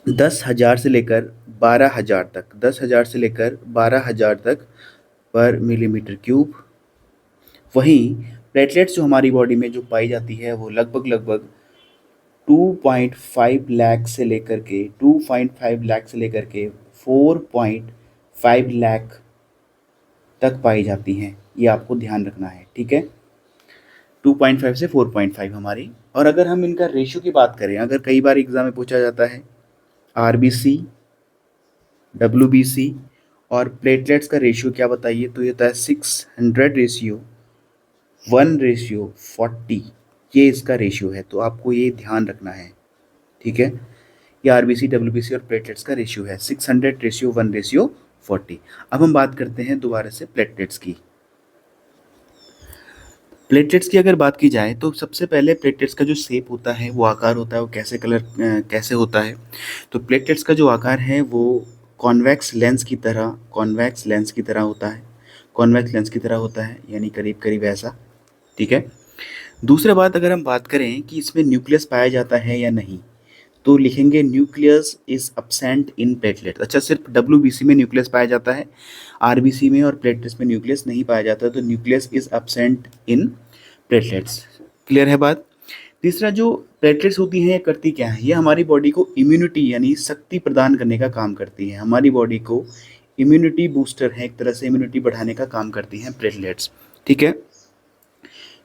10,000 से लेकर 12,000 तक, 10,000 से लेकर 12,000 तक पर मिलीमीटर क्यूब। वहीं प्लेटलेट्स जो हमारी बॉडी में जो पाई जाती है वो लगभग लगभग 2.5 लाख से लेकर के 2.5 लाख से लेकर के 4.5 लाख तक पाई जाती हैं। ये आपको ध्यान रखना है। ठीक है, 2.5 से 4.5 हमारी। और अगर हम इनका रेशियो की बात करें, अगर कई बार एग्जाम में पूछा जाता है आरबीसी, डब्ल्यूबीसी और प्लेटलेट्स का रेशियो क्या बताइए, तो ये होता है 600 रेशियो 1:40। ये इसका रेशियो है, तो आपको ये ध्यान रखना है। ठीक है, ये आरबीसी, डब्ल्यूबीसी और प्लेटलेट्स का रेशियो है 600 रेशियो 1:40। अब हम बात करते हैं दोबारा से प्लेटलेट्स की। प्लेटलेट्स की अगर बात की जाए तो सबसे पहले प्लेटलेट्स का जो शेप होता है, वो आकार होता है, वो कैसे होता है, तो प्लेटलेट्स का जो आकार है वो कॉन्वेक्स लेंस की तरह होता है। कॉन्वेक्स लेंस की तरह होता है, यानी करीब करीब ऐसा। ठीक है, दूसरा बात, अगर हम बात करें कि इसमें न्यूक्लियस पाया जाता है या नहीं, तो लिखेंगे nucleus is absent in platelet. अच्छा, सिर्फ डब्ल्यूबीसी में न्यूक्लियस पाया जाता है, आरबीसी में और प्लेटलेट्स में न्यूक्लियस नहीं पाया जाता, तो nucleus is absent in platelets. Clear है बात? तीसरा, जो प्लेटलेट्स होती हैं ये करती क्या है, ये हमारी बॉडी को इम्यूनिटी यानी शक्ति प्रदान करने का काम करती है। हमारी बॉडी को इम्यूनिटी बूस्टर है, एक तरह से इम्यूनिटी बढ़ाने का काम करती हैं प्लेटलेट्स। ठीक है,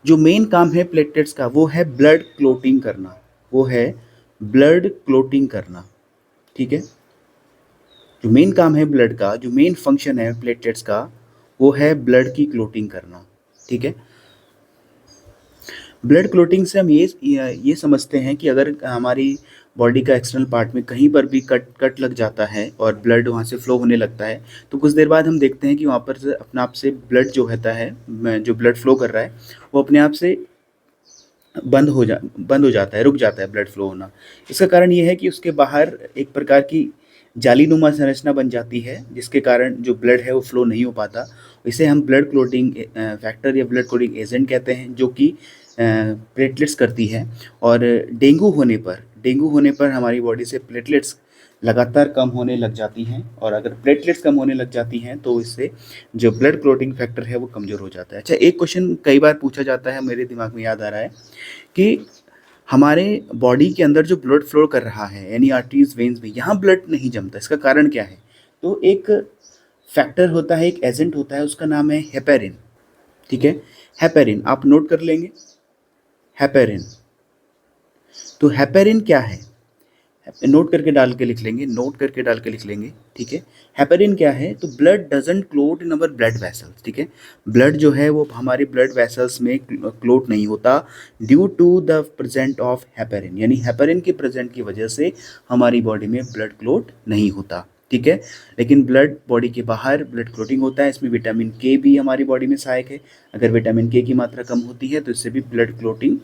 जो मेन काम है प्लेटलेट्स का वो है ब्लड क्लोटिंग करना, वो है ब्लड क्लोटिंग करना। ठीक है, जो मेन काम है ब्लड का, जो मेन फंक्शन है प्लेटलेट्स का, वो है ब्लड की क्लोटिंग करना। ठीक है, ब्लड क्लोटिंग से हम ये समझते हैं कि अगर हमारी बॉडी का एक्सटर्नल पार्ट में कहीं पर भी कट लग जाता है और ब्लड वहाँ से फ्लो होने लगता है, तो कुछ देर बाद हम देखते हैं कि वहाँ पर से अपने आप से ब्लड जो होता है, जो ब्लड फ्लो कर रहा है, वो अपने आप से बंद हो जाता है, रुक जाता है ब्लड फ्लो होना। इसका कारण ये है कि उसके बाहर एक प्रकार की जालीनुमा संरचना बन जाती है, जिसके कारण जो ब्लड है वो फ्लो नहीं हो पाता। इसे हम ब्लड क्लोटिंग फैक्टर या ब्लड क्लोटिंग एजेंट कहते हैं, जो कि प्लेटलेट्स करती है। और डेंगू होने पर हमारी बॉडी से प्लेटलेट्स लगातार कम होने लग जाती हैं, और अगर प्लेटलेट्स कम होने लग जाती हैं तो इससे जो ब्लड क्लोटिंग फैक्टर है वो कमज़ोर हो जाता है। अच्छा, एक क्वेश्चन कई बार पूछा जाता है, मेरे दिमाग में याद आ रहा है कि हमारे बॉडी के अंदर जो ब्लड फ्लो कर रहा है यानी आर्टरीज वेन्स में, यहाँ ब्लड नहीं जमता, इसका कारण क्या है? तो एक फैक्टर होता है, एक एजेंट होता है, उसका नाम है हेपेरिन। ठीक है, हेपेरिन आप नोट कर लेंगे, हेपेरिन। तो हेपेरिन क्या है, नोट करके डाल के लिख लेंगे। ठीक है, हेपेरिन क्या है, तो blood doesn't clot in our blood vessels. ठीक है, ब्लड जो है वो हमारे ब्लड वेसल्स में क्लोट नहीं होता due to the present of heparin, यानी हेपेरिन के प्रेजेंट की वजह से हमारी बॉडी में ब्लड क्लोट नहीं होता। ठीक है, लेकिन ब्लड बॉडी के बाहर ब्लड क्लोटिंग होता है, इसमें विटामिन के भी हमारी बॉडी में सहायक है। अगर विटामिन के की मात्रा कम होती है तो इससे भी ब्लड क्लोटिंग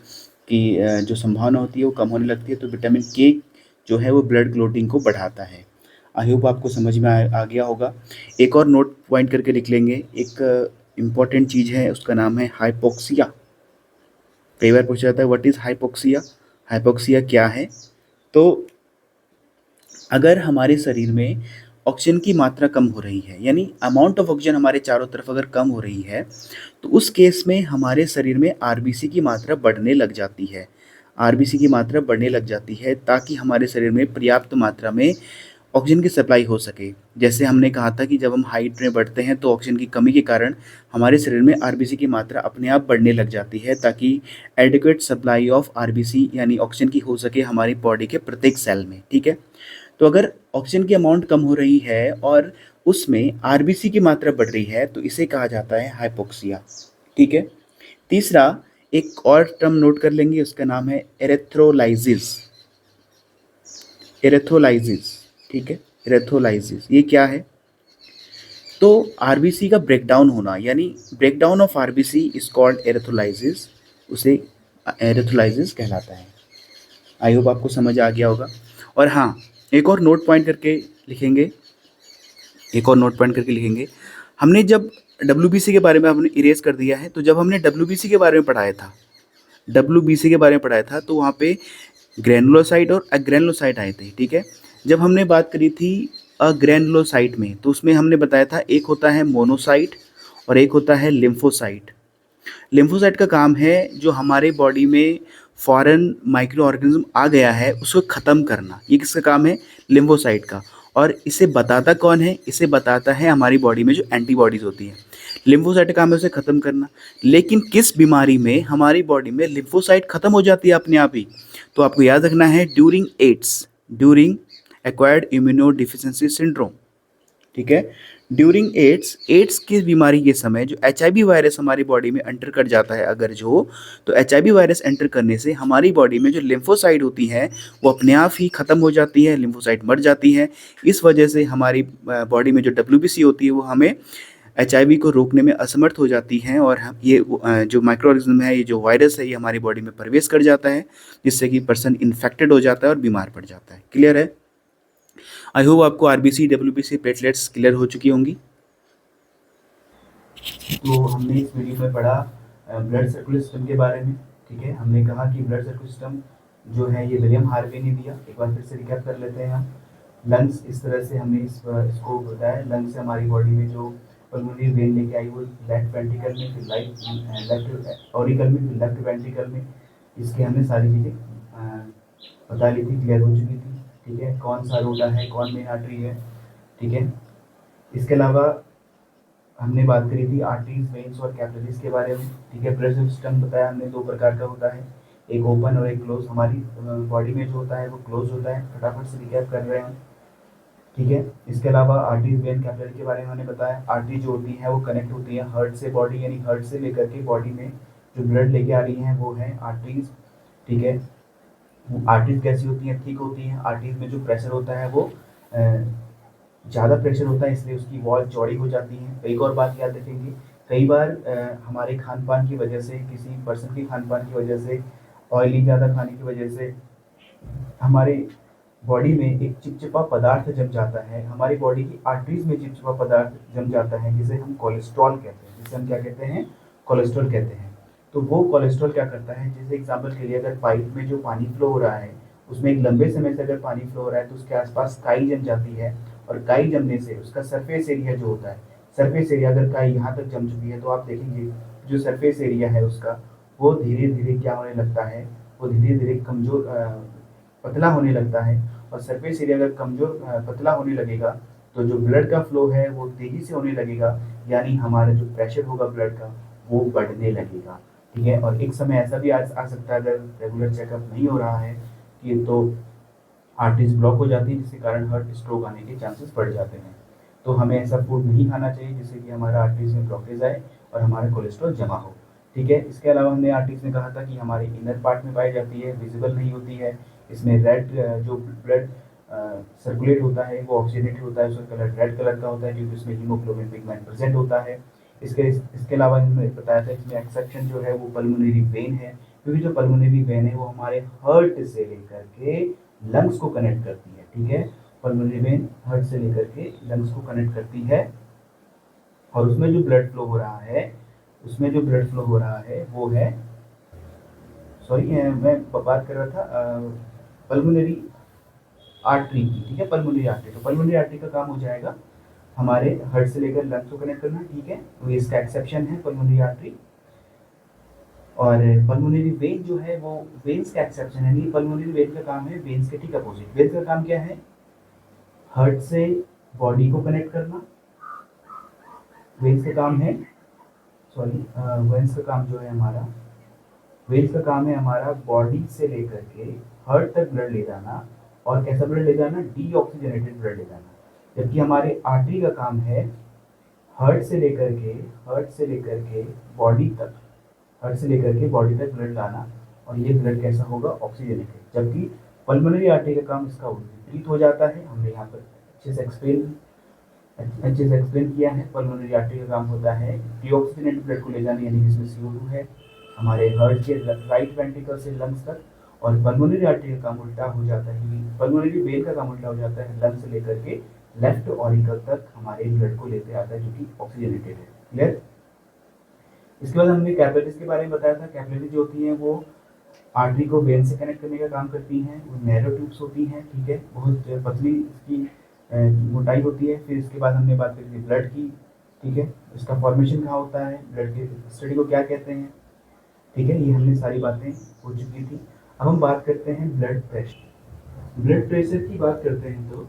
की जो संभावना होती है वो कम होने लगती है। तो विटामिन के जो है वो ब्लड क्लोटिंग को बढ़ाता है। आई होप आपको समझ में आ गया होगा। एक और नोट पॉइंट करके लिख लेंगे, एक इम्पॉर्टेंट चीज़ है, उसका नाम है हाइपोक्सिया। कई बार पूछा जाता है व्हाट इज हाइपोक्सिया, हाइपोक्सिया क्या है। तो अगर हमारे शरीर में ऑक्सीजन की मात्रा कम हो रही है, यानी अमाउंट ऑफ ऑक्सीजन हमारे चारों तरफ अगर कम हो रही है, तो उस केस में हमारे शरीर में आरबीसी की मात्रा बढ़ने लग जाती है। आरबीसी की मात्रा बढ़ने लग जाती है ताकि हमारे शरीर में पर्याप्त मात्रा में ऑक्सीजन की सप्लाई हो सके। जैसे हमने कहा था कि जब हम हाइट में बढ़ते हैं तो ऑक्सीजन की कमी के कारण हमारे शरीर में आरबीसी की मात्रा अपने आप बढ़ने लग जाती है, ताकि एडिक्वेट सप्लाई ऑफ आरबीसी यानी ऑक्सीजन की हो सके हमारी बॉडी के प्रत्येक सेल में। ठीक है, तो अगर ऑक्सीजन की अमाउंट कम हो रही है और उसमें आरबीसी की मात्रा बढ़ रही है तो इसे कहा जाता है हाइपोक्सिया। ठीक है, तीसरा एक और टर्म नोट कर लेंगे, उसका नाम है एरेथ्रोलाइसिस। एरेथ्रोलाइसिस, ठीक है, एरेथ्रोलाइसिस ये क्या है? तो आरबीसी का ब्रेकडाउन होना, यानी breakdown of RBC is called erythrolysis, उसे एरेथ्रोलाइसिस कहलाता है। आई होप आपको समझ आ गया होगा। और हाँ, एक और नोट पॉइंट करके लिखेंगे, एक और नोट पॉइंट करके लिखेंगे। हमने जब डब्ल्यूबीसी के बारे में हमने इरेज कर दिया है, तो जब हमने डब्ल्यूबीसी के बारे में पढ़ाया था, डब्ल्यूबीसी के बारे में पढ़ाया था, तो वहाँ पे ग्रैनुलोसाइट और अग्रैनुलोसाइट आए थे। ठीक है, जब हमने बात करी थी अग्रैनुलोसाइट में, तो उसमें हमने बताया था एक होता है मोनोसाइट और एक होता है लिम्फोसाइट। लिम्फोसाइट का काम है जो हमारे बॉडी में फॉरेन माइक्रो ऑर्गेनिज्म आ गया है उसको ख़त्म करना, ये किसका काम है? लिम्फोसाइट का। और इसे बताता कौन है? इसे बताता है हमारी बॉडी में जो एंटीबॉडीज़ होती हैं। लिम्फोसाइट का काम है उसे ख़त्म करना। लेकिन किस बीमारी में हमारी बॉडी में लिम्फोसाइट ख़त्म हो जाती है अपने आप ही? तो आपको याद रखना है during AIDS, during acquired immuno deficiency syndrome. ठीक है, ड्यूरिंग एड्स, एड्स की बीमारी के समय जो एचआईवी वायरस हमारी बॉडी में एंटर कर जाता है अगर जो, तो एचआईवी वायरस एंटर करने से हमारी बॉडी में जो लिम्फोसाइट होती हैं वो अपने आप ही ख़त्म हो जाती है, लिम्फोसाइट मर जाती है। इस वजह से हमारी बॉडी में जो डब्ल्यूबीसी होती है वो हमें एचआईवी को रोकने में असमर्थ हो जाती हैं, और ये जो माइक्रो ऑर्गेनिज्म है, ये जो वायरस है, ये हमारी बॉडी में प्रवेश कर जाता है, जिससे कि पर्सन इन्फेक्टेड हो जाता है और बीमार पड़ जाता है। क्लियर है? आई होप आपको आरबीसी डब्ल्यूबीसी प्लेटलेट्स क्लियर हो चुकी होंगी। तो हमने इस वीडियो में पढ़ा ब्लड सर्कुलेशन सिस्टम के बारे में। ठीक है, हमने कहा कि ब्लड सर्कुलेशन सिस्टम जो है ये विलियम हार्वे ने दिया। एक बार फिर से रिकैप कर लेते हैं हम। लंग्स, इस तरह से हमने इसको बताया, लंग्स से हमारी बॉडी में जो पल्मोनरी वेन लेके आई वो लेफ्ट वेंट्रिकल में, फिर लेफ्ट ऑरिकल में, फिर लेफ्ट वेंट्रिकल में। इसके हमने सारी चीज़ें बता ली थी, क्लियर हो चुकी थी। ठीक है, कौन सा रोडा है, कौन मेन आर्टरी है। ठीक है, इसके अलावा हमने बात करी थी आर्टरीज, वेन्स और कैपिलरीज के बारे में। ठीक है, ब्लड सिस्टम बताया हमने दो प्रकार का होता है, एक ओपन और एक क्लोज। हमारी बॉडी में जो होता है वो क्लोज होता है, फटाफट से रिकैप कर रहे हैं। ठीक है, इसके अलावा आर्टरीज, वेन, कैपिलरी के बारे में हमने बताया। आर्टरी जो होती है वो कनेक्ट होती है हार्ट से बॉडी, यानी हार्ट से लेकर के बॉडी में जो ब्लड लेके आ रही हैं वो है आर्टरीज। ठीक है, आर्टरीज कैसी होती हैं? ठीक होती हैं। आर्टरीज में जो प्रेशर होता है वो ज़्यादा प्रेशर होता है, इसलिए उसकी वॉल चौड़ी हो जाती है। एक और बात याद रखेंगे, कई बार हमारे खान पान की वजह से, किसी पर्सन के खान पान की वजह से, ऑयली ज़्यादा खाने की वजह से हमारे बॉडी में एक चिपचिपा पदार्थ जम जाता है, हमारी बॉडी की आर्टरीज में चिपचिपा पदार्थ जम जाता है, जिसे हम कोलेस्ट्रॉल कहते हैं। जिसे हम क्या कहते हैं? कोलेस्ट्रॉल कहते हैं। तो वो कोलेस्ट्रॉल क्या करता है, जैसे एग्जाम्पल के लिए अगर पाइप में जो पानी फ्लो हो रहा है उसमें एक लंबे समय से अगर पानी फ्लो हो रहा है तो उसके आसपास काई जम जाती है, और काई जमने से उसका सरफेस एरिया जो होता है, सरफेस एरिया अगर काई यहाँ तक जम चुकी है तो आप देखेंगे जो सरफेस एरिया है उसका वो धीरे धीरे क्या होने लगता है, वो धीरे धीरे कमजोर, पतला होने लगता है। और सरफेस एरिया अगर कमजोर, पतला होने लगेगा तो जो ब्लड का फ्लो है वो तेजी से होने लगेगा, यानी हमारा जो प्रेशर होगा ब्लड का वो बढ़ने लगेगा। ठीक है, और एक समय ऐसा भी आ सकता है अगर रेगुलर चेकअप नहीं हो रहा है कि तो आर्टरीज ब्लॉक हो जाती है, जिसके कारण हार्ट स्ट्रोक आने के चांसेस बढ़ जाते हैं। तो हमें ऐसा फूड नहीं खाना चाहिए जिससे कि हमारा आर्टरीज में ब्लॉकेज आए और हमारा कोलेस्ट्रॉल जमा हो। ठीक है, इसके अलावा हमने आर्टरीज में कहा था कि हमारे इनर पार्ट में पाई जाती है, विजिबल नहीं होती है। इसमें रेड जो ब्लड सर्कुलेट होता है वो ऑक्सीजनेटेड होता है, उसका कलर रेड कलर का होता है क्योंकि उसमें हीमोग्लोबिन पिगमेंट प्रेजेंट होता है। इसके अलावा हमने बताया था इसमें एक्सेप्शन जो है वो पल्मोनरी वेन है, क्योंकि जो पल्मोनरी वेन है वो हमारे हार्ट से लेकर के लंग्स को कनेक्ट करती है। ठीक है, पल्मोनरी वेन हार्ट से लेकर के लंग्स को कनेक्ट करती है, और उसमें जो ब्लड फ्लो हो रहा है, उसमें जो ब्लड फ्लो हो रहा है वो है सॉरी, मैं बात कर रहा था पल्मोनरी आर्टरी की, ठीक है, पल्मोनरी आर्टरी। तो पल्मोनरी आर्टरी का काम हो जाएगा हमारे हार्ट से लेकर लंग्स को कनेक्ट करना, ठीक है, तो इसका एक्सेप्शन है पल्मोनरी आर्टरी। और पल्मोनरी वेन जो है वो वेन्स का एक्सेप्शन है, नहीं, पल्मोनरी वेन का काम है वेन्स के ठीक अपोजिट। वेन्स का काम क्या है? हार्ट से बॉडी को कनेक्ट करना। वेन्स का काम है, सॉरी, वेन्स का काम जो है हमारा, वेन्स का काम है हमारा बॉडी से लेकर के हार्ट तक ब्लड ले जाना। और कैसा ब्लड ले जाना? डीऑक्सीजनेटेड ब्लड ले जाना। जबकि हमारे आर्टरी का काम है हार्ट से लेकर के बॉडी तक, हार्ट से लेकर के बॉडी तक ब्लड लाना। और ये ब्लड कैसा होगा? ऑक्सीजनेटेड। जबकि पल्मोनरी आर्टरी का काम इसका विपरीत हो जाता है। हमने यहाँ पर अच्छे से एक्सप्लेन किया है। पल्मोनरी आर्टरी का काम होता है डीऑक्सीजनेटेड ब्लड को ले जाना, यानी जिसमें CO2 है, हमारे हार्ट के राइट वेंट्रिकल से लंग्स तक। और पल्मोनरी आर्टरी का काम उल्टा हो जाता है, पल्मोनरी वेन का काम उल्टा हो जाता है, लंग्स से लेकर के लेफ्ट ऑरिकल तक हमारे ब्लड को लेते आता है, जो कि ऑक्सीजनेटेड है। क्लियर? इसके बाद हमने कैपिलरीज के बारे में बताया था। कैपिलरी जो होती हैं वो आर्टरी को वेन से कनेक्ट करने का काम करती हैं। वो नैरो ट्यूब्स होती हैं, ठीक है, बहुत पतली इसकी मोटाई होती है। फिर इसके बाद हमने बात करी थी ब्लड की, ठीक है, इसका फॉर्मेशन कहाँ होता है, ब्लड के स्टडी को क्या कहते हैं, ठीक है, ये हमने सारी बातें हो चुकी थी। अब हम बात करते हैं ब्लड प्रेशर। ब्लड प्रेशर की बात करते हैं तो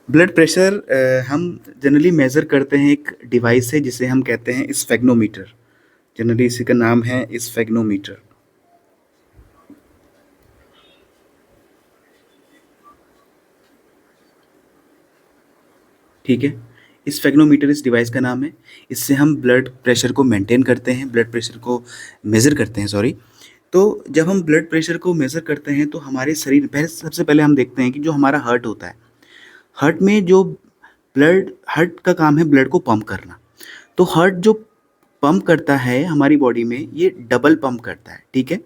ब्लड प्रेशर हम जनरली मेज़र करते हैं एक डिवाइस से जिसे हम कहते हैं स्फेग्नोमीटर। जनरली इसी का नाम है स्फेग्नोमीटर। ठीक है, स्फेग्नोमीटर इस डिवाइस का नाम है। इससे हम ब्लड प्रेशर को मेंटेन करते हैं, ब्लड प्रेशर को मेज़र करते हैं, सॉरी। तो जब हम ब्लड प्रेशर को मेज़र करते हैं तो हमारे शरीर पहले, सबसे पहले हम देखते हैं कि जो हमारा हार्ट होता है, हार्ट में जो ब्लड, हार्ट का काम है ब्लड को पंप करना। तो हार्ट जो पंप करता है हमारी बॉडी में, ये डबल पंप करता है, ठीक है।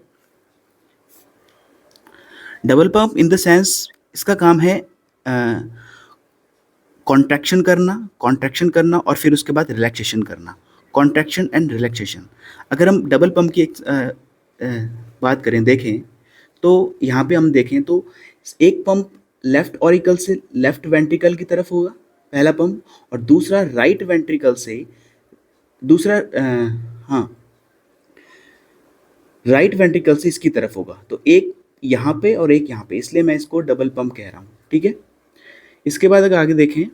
Double pump in the sense इसका काम है कॉन्ट्रैक्शन करना और फिर उसके बाद रिलैक्सेशन करना, कॉन्ट्रैक्शन एंड रिलैक्सेशन। अगर हम डबल पंप की बात करें, देखें तो यहाँ पे हम देखें तो एक पंप लेफ्ट ऑरिकल से लेफ्ट वेंट्रिकल की तरफ होगा, पहला पंप, और दूसरा राइट वेंट्रिकल से दूसरा हाँ, राइट वेंट्रिकल से इसकी तरफ होगा। तो एक यहाँ पे और एक यहाँ पे, इसलिए मैं इसको डबल पंप कह रहा हूँ, ठीक है। इसके बाद अगर आगे देखें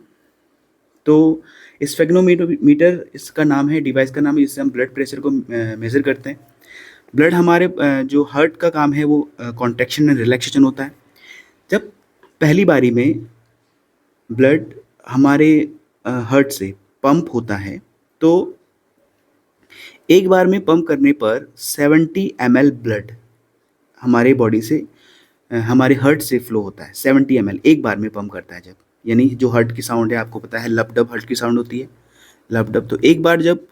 तो स्फेग्नोमीटर इसका नाम है, डिवाइस का नाम है, जिससे हम ब्लड प्रेशर को मेज़र करते हैं। ब्लड हमारे जो हार्ट का काम है वो कॉन्ट्रैक्शन एंड रिलैक्सेशन होता है। जब पहली बारी में ब्लड हमारे हार्ट से पंप होता है तो एक बार में पंप करने पर 70 ml ब्लड हमारे बॉडी से हमारे हार्ट से फ्लो होता है। 70 ml एक बार में पंप करता है जब, यानी जो हार्ट की साउंड है आपको पता है, लब डब हार्ट की साउंड होती है, लब डब। तो एक बार जब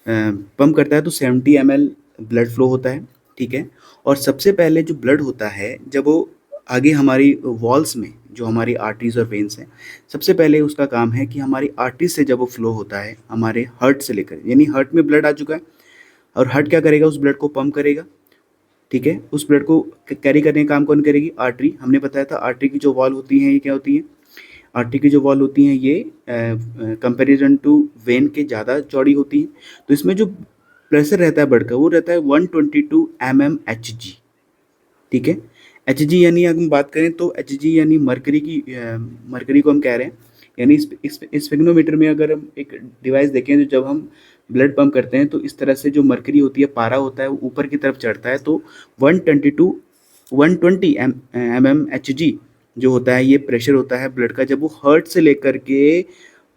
पंप करता है तो 70 ml ब्लड फ्लो होता है, ठीक है। और सबसे पहले जो ब्लड होता है जब वो आगे हमारी वॉल्स में, जो हमारी आर्टरीज और वेन्स हैं, सबसे पहले उसका काम है कि हमारी आर्टरीज से जब वो फ्लो होता है हमारे हार्ट से लेकर, यानी हार्ट में ब्लड आ चुका है और हार्ट क्या करेगा, उस ब्लड को पंप करेगा, ठीक है। उस ब्लड को कैरी करने का काम कौन करेगी? आर्टरी। हमने बताया था आर्टरी की जो वॉल होती हैं ये क्या होती है, आर्टरी की जो वॉल होती हैं ये कंपैरिजन टू वेन के ज़्यादा चौड़ी होती हैं। तो इसमें जो प्रेशर रहता है ब्लड का वो रहता है 122 mmHg, ठीक है। Hg यानी अगर हम बात करें तो Hg यानी मरकरी की, मरकरी को हम कह रहे हैं। यानी इस स्फेग्नोमीटर में अगर हम एक डिवाइस देखें तो जब हम ब्लड पंप करते हैं तो इस तरह से जो मरकरी होती है, पारा होता है, वो ऊपर की तरफ चढ़ता है। तो 120 mmHg जो होता है ये प्रेशर होता है ब्लड का, जब वो हार्ट से लेकर के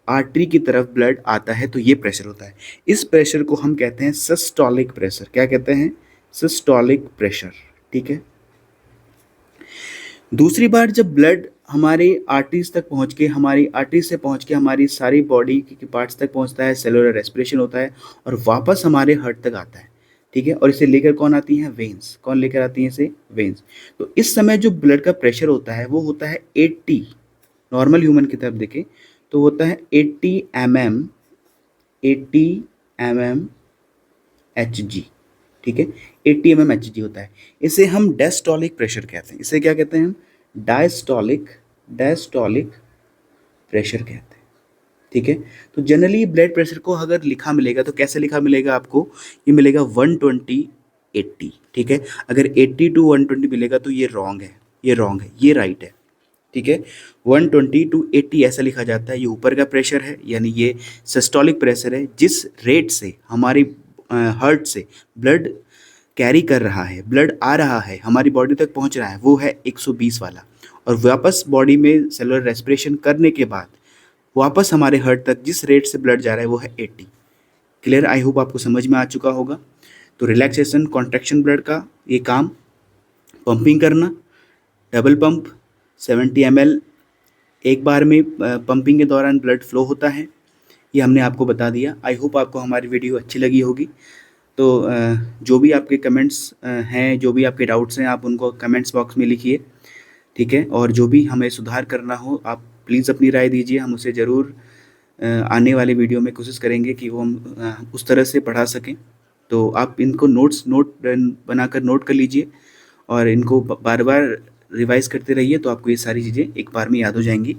आर्टरी की तरफ ब्लड आता है तो ये प्रेशर होता है। इस प्रेशर को हम कहते हैं सिस्टोलिक प्रेशर। क्या कहते हैं? सिस्टोलिक प्रेशर, ठीक है। दूसरी बार जब ब्लड हमारे आर्टरीज तक पहुंच के, हमारी आर्टरीज से पहुंच के हमारी सारी बॉडी के पार्ट्स तक पहुंचता है, सेलुलर रेस्पिरेशन होता है और वापस हमारे हार्ट तक आता है, ठीक है। और इसे लेकर कौन आती हैं? वेन्स। कौन लेकर आती हैं इसे? वेन्स। तो इस समय जो ब्लड का प्रेशर होता है वो होता है 80, नॉर्मल ह्यूमन की तरफ देखें तो होता है 80 mm Hg, ठीक है। 80 mm HG होता है। इसे हम डायस्टोलिक प्रेशर कहते हैं। इसे क्या कहते हैं हम? डायस्टोलिक डायस्टोलिक प्रेशर कहते हैं। ठीक है। तो जनरली ब्लड प्रेशर को अगर लिखा मिलेगा तो कैसे लिखा मिलेगा आपको? ये मिलेगा 120/80। ठीक है। अगर 80 to 120 मिलेगा तो ये रॉन्ग है, ये रॉन्ग है, ये राइट है। ठीक है। 120 to 80 ऐसा लिखा जाता है। ये ऊपर का प्रेशर है, यानी ये सिस्टोलिक प्रेशर है। जिस रेट से हमारी हार्ट से ब्लड कैरी कर रहा है, ब्लड आ रहा है, हमारी बॉडी तक पहुंच रहा है, वो है 120 वाला। और वापस बॉडी में सेलुलर रेस्पिरेशन करने के बाद वापस हमारे हार्ट तक जिस रेट से ब्लड जा रहा है वो है 80। क्लियर? आई होप आपको समझ में आ चुका होगा। तो रिलैक्सेशन कॉन्ट्रैक्शन ब्लड का ये काम, पंपिंग करना, डबल पंप 70 ml एक बार में पंपिंग के दौरान ब्लड फ्लो होता है। ये हमने आपको बता दिया। आई होप आपको हमारी वीडियो अच्छी लगी होगी। तो जो भी आपके कमेंट्स हैं, जो भी आपके डाउट्स हैं, आप उनको कमेंट्स बॉक्स में लिखिए। ठीक है। और जो भी हमें सुधार करना हो आप प्लीज़ अपनी राय दीजिए। हम उसे ज़रूर आने वाले वीडियो में कोशिश करेंगे कि वो हम उस तरह से पढ़ा सकें। तो आप इनको नोट बनाकर नोट कर लीजिए और इनको बार बार रिवाइज करते रहिए, तो आपको ये सारी चीज़ें एक बार में याद हो जाएंगी।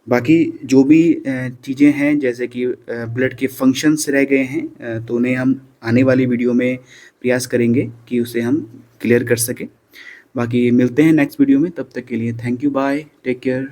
बाकी जो भी चीज़ें हैं, जैसे कि ब्लड के फंक्शंस रह गए हैं, तो उन्हें हम आने वाली वीडियो में प्रयास करेंगे कि उसे हम क्लियर कर सकें। बाकी मिलते हैं नेक्स्ट वीडियो में। तब तक के लिए thank you, bye, take care.